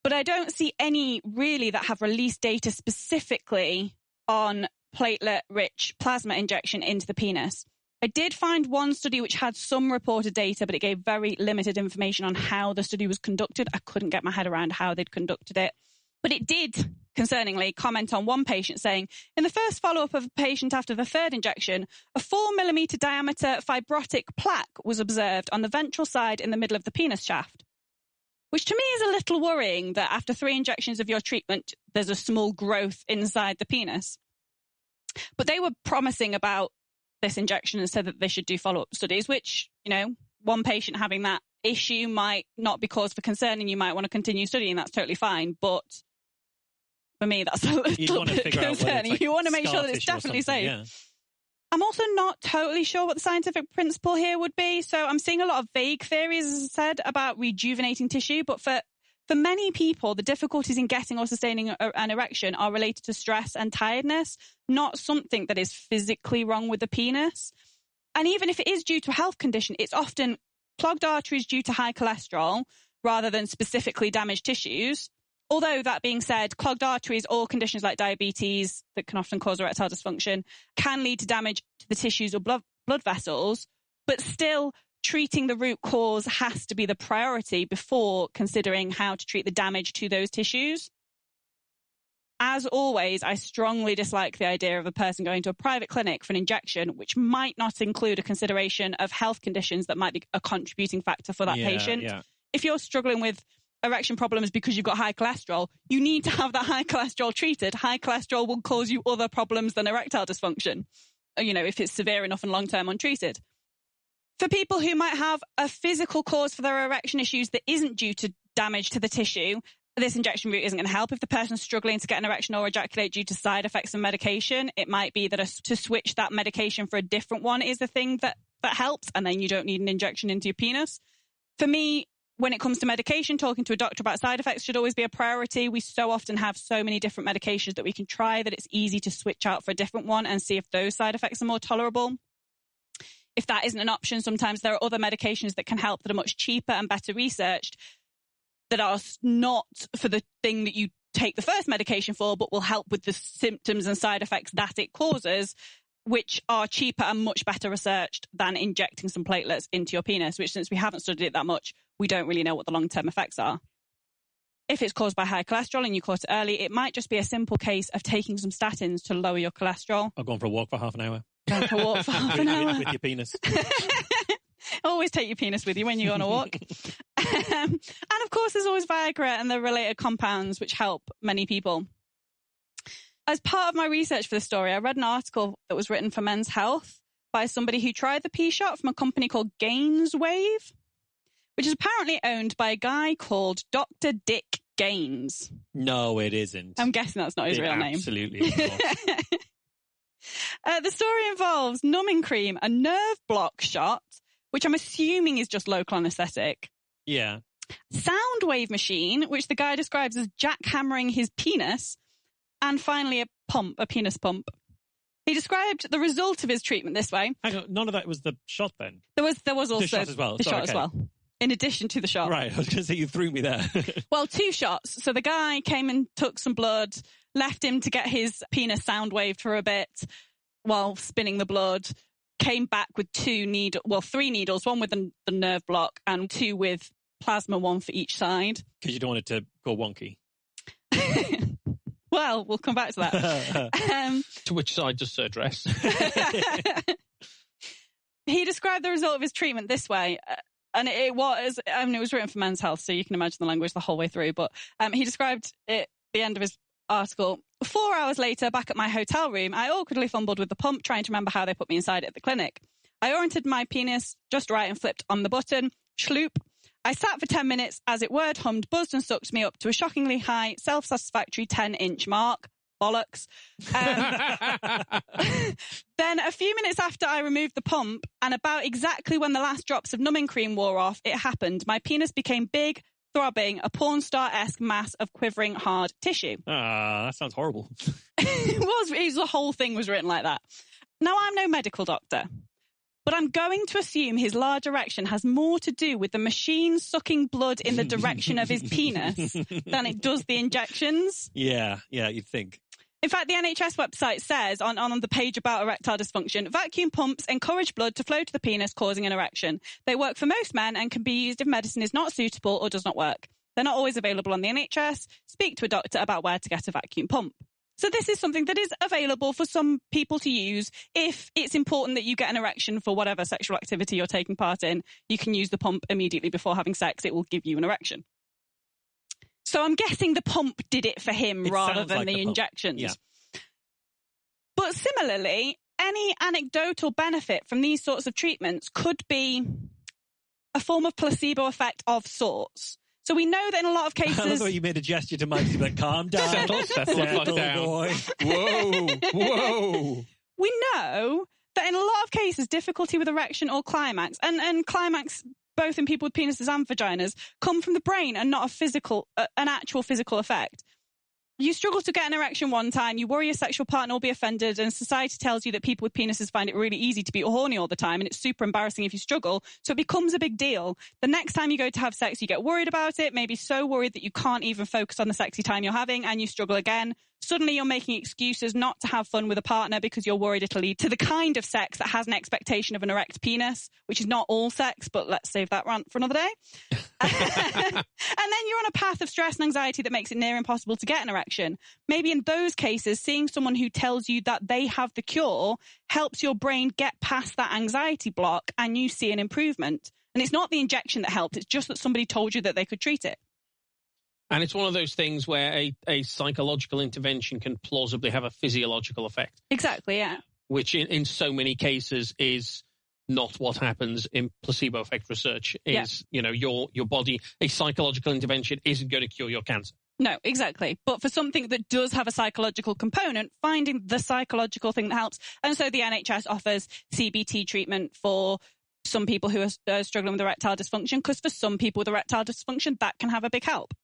But I don't see any really that have released data specifically on platelet-rich plasma injection into the penis. I did find one study which had some reported data, but it gave very limited information on how the study was conducted. I couldn't get my head around how they'd conducted it. But it did, concerningly, comment on one patient saying, in the first follow-up of a patient after the third injection, a 4mm diameter fibrotic plaque was observed on the ventral side in the middle of the penis shaft. Which to me is a little worrying that after 3 injections of your treatment, there's a small growth inside the penis. But they were promising about this injection and said that they should do follow-up studies, which, you know, one patient having that issue might not be cause for concern and you might want to continue studying. That's totally fine. But for me, that's a little bit concerning. You want to make sure that it's definitely safe. Yeah. I'm also not totally sure what the scientific principle here would be. So I'm seeing a lot of vague theories, as I said, about rejuvenating tissue. But for many people, the difficulties in getting or sustaining an erection are related to stress and tiredness, not something that is physically wrong with the penis. And even if it is due to a health condition, it's often clogged arteries due to high cholesterol rather than specifically damaged tissues. Although that being said, clogged arteries or conditions like diabetes that can often cause erectile dysfunction can lead to damage to the tissues or blood vessels, but still treating the root cause has to be the priority before considering how to treat the damage to those tissues. As always, I strongly dislike the idea of a person going to a private clinic for an injection, which might not include a consideration of health conditions that might be a contributing factor for that patient. Yeah. If you're struggling with erection problems because you've got high cholesterol, you need to have that high cholesterol treated. High cholesterol will cause you other problems than erectile dysfunction, if it's severe enough and long-term untreated. For people who might have a physical cause for their erection issues that isn't due to damage to the tissue, this injection route isn't going to help. If the person's struggling to get an erection or ejaculate due to side effects of medication, it might be that to switch that medication for a different one is the thing that helps, and then you don't need an injection into your penis. For me, when it comes to medication, talking to a doctor about side effects should always be a priority. We so often have so many different medications that we can try that it's easy to switch out for a different one and see if those side effects are more tolerable. If that isn't an option, sometimes there are other medications that can help that are much cheaper and better researched that are not for the thing that you take the first medication for, but will help with the symptoms and side effects that it causes, which are cheaper and much better researched than injecting some platelets into your penis, which, since we haven't studied it that much, we don't really know what the long-term effects are. If it's caused by high cholesterol and you caught it early, it might just be a simple case of taking some statins to lower your cholesterol. I've gone for a walk for half an hour. Go for a walk for half an hour. With your penis. Always take your penis with you when you go on a walk. And of course, there's always Viagra and the related compounds, which help many people. As part of my research for the story, I read an article that was written for Men's Health by somebody who tried the P-shot from a company called Gainswave, which is apparently owned by a guy called Dr. Dick Gaines. No, it isn't. I'm guessing that's not his real name. Absolutely not. The story involves numbing cream, a nerve block shot, which I'm assuming is just local anesthetic. Yeah. Sound wave machine, which the guy describes as jackhammering his penis, and finally a penis pump. He described the result of his treatment this way. Hang on, none of that was the shot then? There was also the shot as well. As well. In addition to the shot. Right, I was going to say you threw me there. Well, 2 shots. So the guy came and took some blood, left him to get his penis sound waved for a bit while spinning the blood, came back with 3 needles, one with the nerve block and 2 with plasma, 1 for each side. Because you don't want it to go wonky. Well, we'll come back to that. To which side does Sir dress? He described the result of his treatment this way. And it was written for Men's Health, so you can imagine the language the whole way through. But he described it at the end of his article. 4 hours later, back at my hotel room, I awkwardly fumbled with the pump, trying to remember how they put me inside it at the clinic. I oriented my penis just right and flipped on the button. Schloop. I sat for 10 minutes as it word hummed, buzzed and sucked me up to a shockingly high, self-satisfactory 10-inch mark. Bollocks. Then a few minutes after I removed the pump, and about exactly when the last drops of numbing cream wore off, it happened. My penis became big, throbbing, a porn star-esque mass of quivering hard tissue. That sounds horrible. The whole thing was written like that. Now, I'm no medical doctor, but I'm going to assume his large erection has more to do with the machine sucking blood in the direction of his penis than it does the injections. Yeah, you'd think. In fact, the NHS website says on the page about erectile dysfunction, vacuum pumps encourage blood to flow to the penis, causing an erection. They work for most men and can be used if medicine is not suitable or does not work. They're not always available on the NHS. Speak to a doctor about where to get a vacuum pump. So this is something that is available for some people to use if it's important that you get an erection for whatever sexual activity you're taking part in. You can use the pump immediately before having sex. It will give you an erection. So I'm guessing the pump did it for him rather than the injections. Yeah. But similarly, any anecdotal benefit from these sorts of treatments could be a form of placebo effect of sorts. So we know that in a lot of cases... I love the way you made a gesture to Mike. He's like, calm down. Settle down. Boy. Whoa. We know that in a lot of cases, difficulty with erection or climax, and climax both in people with penises and vaginas, come from the brain and not an actual physical effect. You struggle to get an erection one time, you worry your sexual partner will be offended, and society tells you that people with penises find it really easy to be horny all the time, and it's super embarrassing if you struggle, so it becomes a big deal. The next time you go to have sex, you get worried about it, maybe so worried that you can't even focus on the sexy time you're having, and you struggle again. Suddenly you're making excuses not to have fun with a partner because you're worried it'll lead to the kind of sex that has an expectation of an erect penis, which is not all sex, but let's save that rant for another day. And then you're on a path of stress and anxiety that makes it near impossible to get an erection. Maybe in those cases, seeing someone who tells you that they have the cure helps your brain get past that anxiety block and you see an improvement. And it's not the injection that helped, it's just that somebody told you that they could treat it. And it's one of those things where a psychological intervention can plausibly have a physiological effect. Exactly, yeah. Which in so many cases is not what happens in placebo effect research. Is, you know, your body, a psychological intervention isn't going to cure your cancer. No, exactly. But for something that does have a psychological component, finding the psychological thing that helps. And so the NHS offers CBT treatment for some people who are struggling with erectile dysfunction, because for some people with erectile dysfunction, that can have a big help.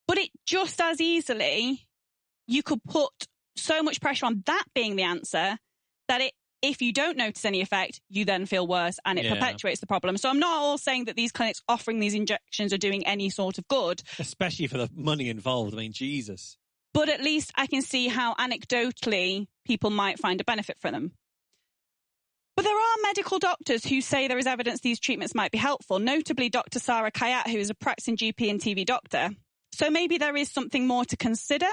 But it just as easily, you could put so much pressure on that being the answer that if you don't notice any effect, you then feel worse and it perpetuates the problem. So I'm not all saying that these clinics offering these injections are doing any sort of good. Especially for the money involved. I mean, Jesus. But at least I can see how anecdotally people might find a benefit from them. But there are medical doctors who say there is evidence these treatments might be helpful, notably Dr. Sarah Kayat, who is a practicing GP and TV doctor. So maybe there is something more to consider.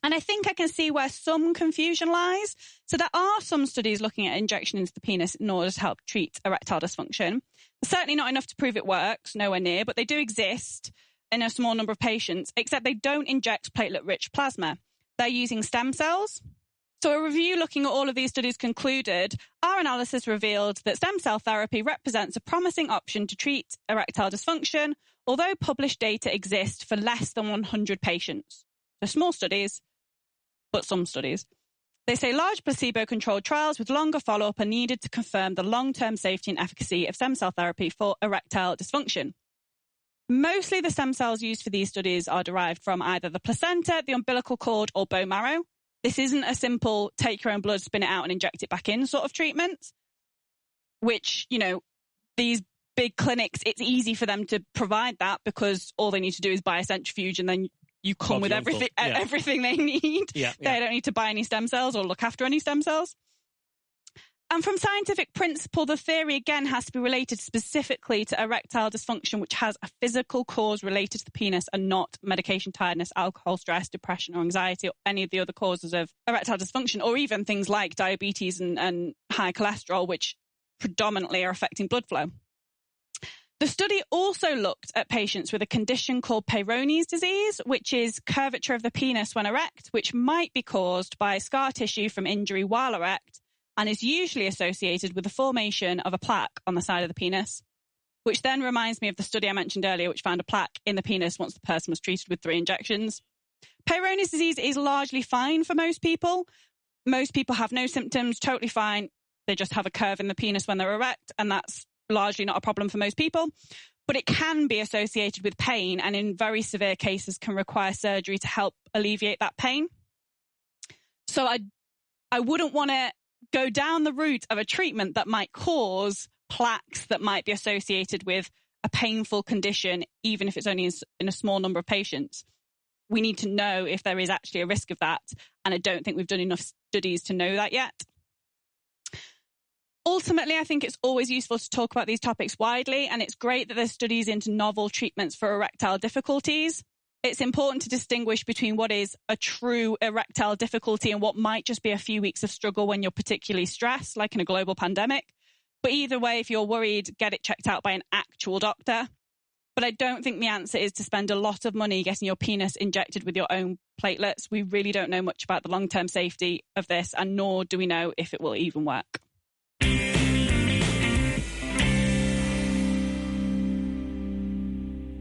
And I think I can see where some confusion lies. So there are some studies looking at injection into the penis in order to help treat erectile dysfunction. Certainly not enough to prove it works, nowhere near, but they do exist in a small number of patients, except they don't inject platelet-rich plasma. They're using stem cells. So a review looking at all of these studies concluded, our analysis revealed that stem cell therapy represents a promising option to treat erectile dysfunction, although published data exist for less than 100 patients. So small studies, but some studies. They say large placebo-controlled trials with longer follow-up are needed to confirm the long-term safety and efficacy of stem cell therapy for erectile dysfunction. Mostly the stem cells used for these studies are derived from either the placenta, the umbilical cord, or bone marrow. This isn't a simple take your own blood, spin it out and inject it back in sort of treatment, which, you know, these big clinics, it's easy for them to provide that because all they need to do is buy a centrifuge and then you come with everything they need. They don't need to buy any stem cells or look after any stem cells. And from scientific principle, the theory again has to be related specifically to erectile dysfunction, which has a physical cause related to the penis and not medication, tiredness, alcohol, stress, depression, or anxiety, or any of the other causes of erectile dysfunction, or even things like diabetes and high cholesterol, which predominantly are affecting blood flow. The study also looked at patients with a condition called Peyronie's disease, which is curvature of the penis when erect, which might be caused by scar tissue from injury while erect, and is usually associated with the formation of a plaque on the side of the penis, which then reminds me of the study I mentioned earlier, which found a plaque in the penis once the person was treated with 3 injections. Peyronie's disease is largely fine for most people. Most people have no symptoms, totally fine. They just have a curve in the penis when they're erect, and that's largely not a problem for most people. But it can be associated with pain, and in very severe cases can require surgery to help alleviate that pain. So I wouldn't want to go down the route of a treatment that might cause plaques that might be associated with a painful condition, even if it's only in a small number of patients. We need to know if there is actually a risk of that, and I don't think we've done enough studies to know that yet. Ultimately, I think it's always useful to talk about these topics widely, and it's great that there's studies into novel treatments for erectile difficulties. It's important to distinguish between what is a true erectile difficulty and what might just be a few weeks of struggle when you're particularly stressed, like in a global pandemic. But either way, if you're worried, get it checked out by an actual doctor. But I don't think the answer is to spend a lot of money getting your penis injected with your own platelets. We really don't know much about the long-term safety of this, and nor do we know if it will even work.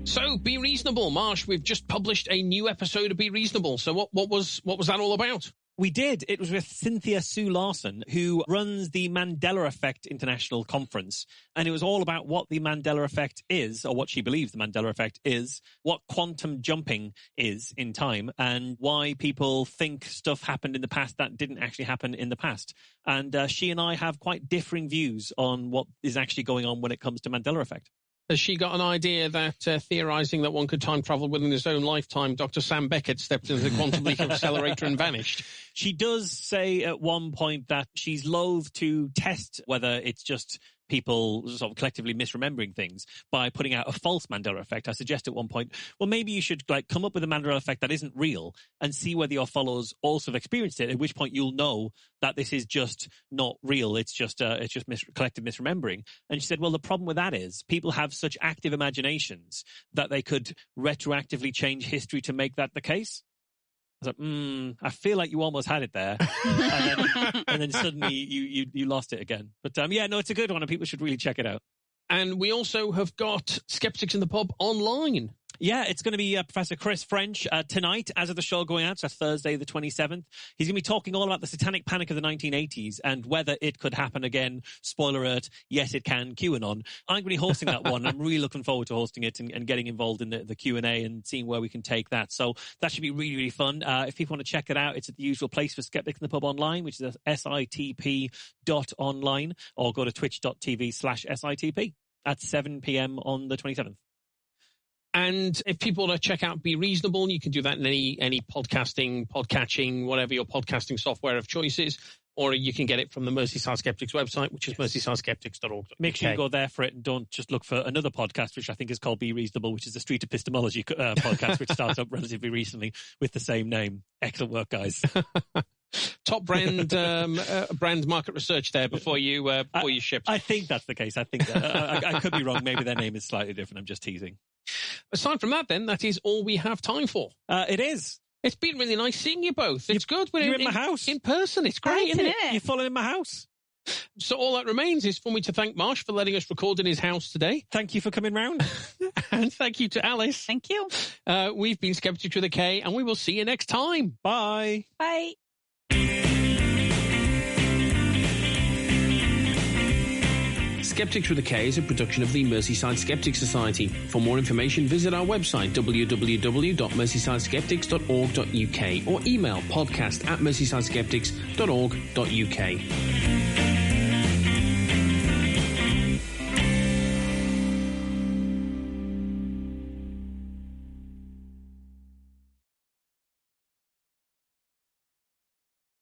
So, Be Reasonable, Marsh. We've just published a new episode of Be Reasonable. So what was that all about? We did. It was with Cynthia Sue Larson, who runs the Mandela Effect International Conference. And it was all about what the Mandela Effect is, or what she believes the Mandela Effect is, what quantum jumping is in time, and why people think stuff happened in the past that didn't actually happen in the past. And she and I have quite differing views on what is actually going on when it comes to Mandela Effect. Has she got an idea that theorizing that one could time travel within his own lifetime, Dr. Sam Beckett stepped into the quantum leap accelerator and vanished? She does say at one point that she's loath to test whether it's just people sort of collectively misremembering things by putting out a false Mandela effect. I suggest at one point, well, maybe you should come up with a Mandela effect that isn't real and see whether your followers also have experienced it, at which point you'll know that this is just not real. It's just collective misremembering. And she said, well, the problem with that is people have such active imaginations that they could retroactively change history to make that the case. I was like, I feel like you almost had it there. and then suddenly you lost it again. But it's a good one and people should really check it out. And we also have got Skeptics in the Pub online. Yeah, it's going to be Professor Chris French tonight as of the show going out, so Thursday the 27th. He's going to be talking all about the satanic panic of the 1980s and whether it could happen again. Spoiler alert, yes it can, QAnon. I'm going to be hosting that one. I'm really looking forward to hosting it and getting involved in the Q&A and seeing where we can take that. So that should be really, really fun. If people want to check it out, it's at the usual place for Skeptics in the Pub online, which is sitp.online, or go to twitch.tv/sitp at 7 p.m. on the 27th. And if people want to check out Be Reasonable, you can do that in any podcasting, podcatching, whatever your podcasting software of choice is, or you can get it from the Merseyside Skeptics website, which is merseyside-skeptics.org. Make sure you go there for it and don't just look for another podcast, which I think is called Be Reasonable, which is a street epistemology podcast, which started up relatively recently with the same name. Excellent work, guys. Top brand market research there before you ship. I think that's the case. I think I could be wrong. Maybe their name is slightly different. I'm just teasing. Aside from that, then, that is all we have time for. It is. It's been really nice seeing you both. It's good. You're in my house. In person. It's great, isn't it? You're following in my house. So all that remains is for me to thank Marsh for letting us record in his house today. Thank you for coming round. And thank you to Alice. Thank you. We've been Skeptics with a K, and we will see you next time. Bye. Bye. Skeptics with a K is a production of the Merseyside Skeptics Society. For more information, visit our website www.merseysideskeptics.org.uk or email podcast@merseysideskeptics.org.uk.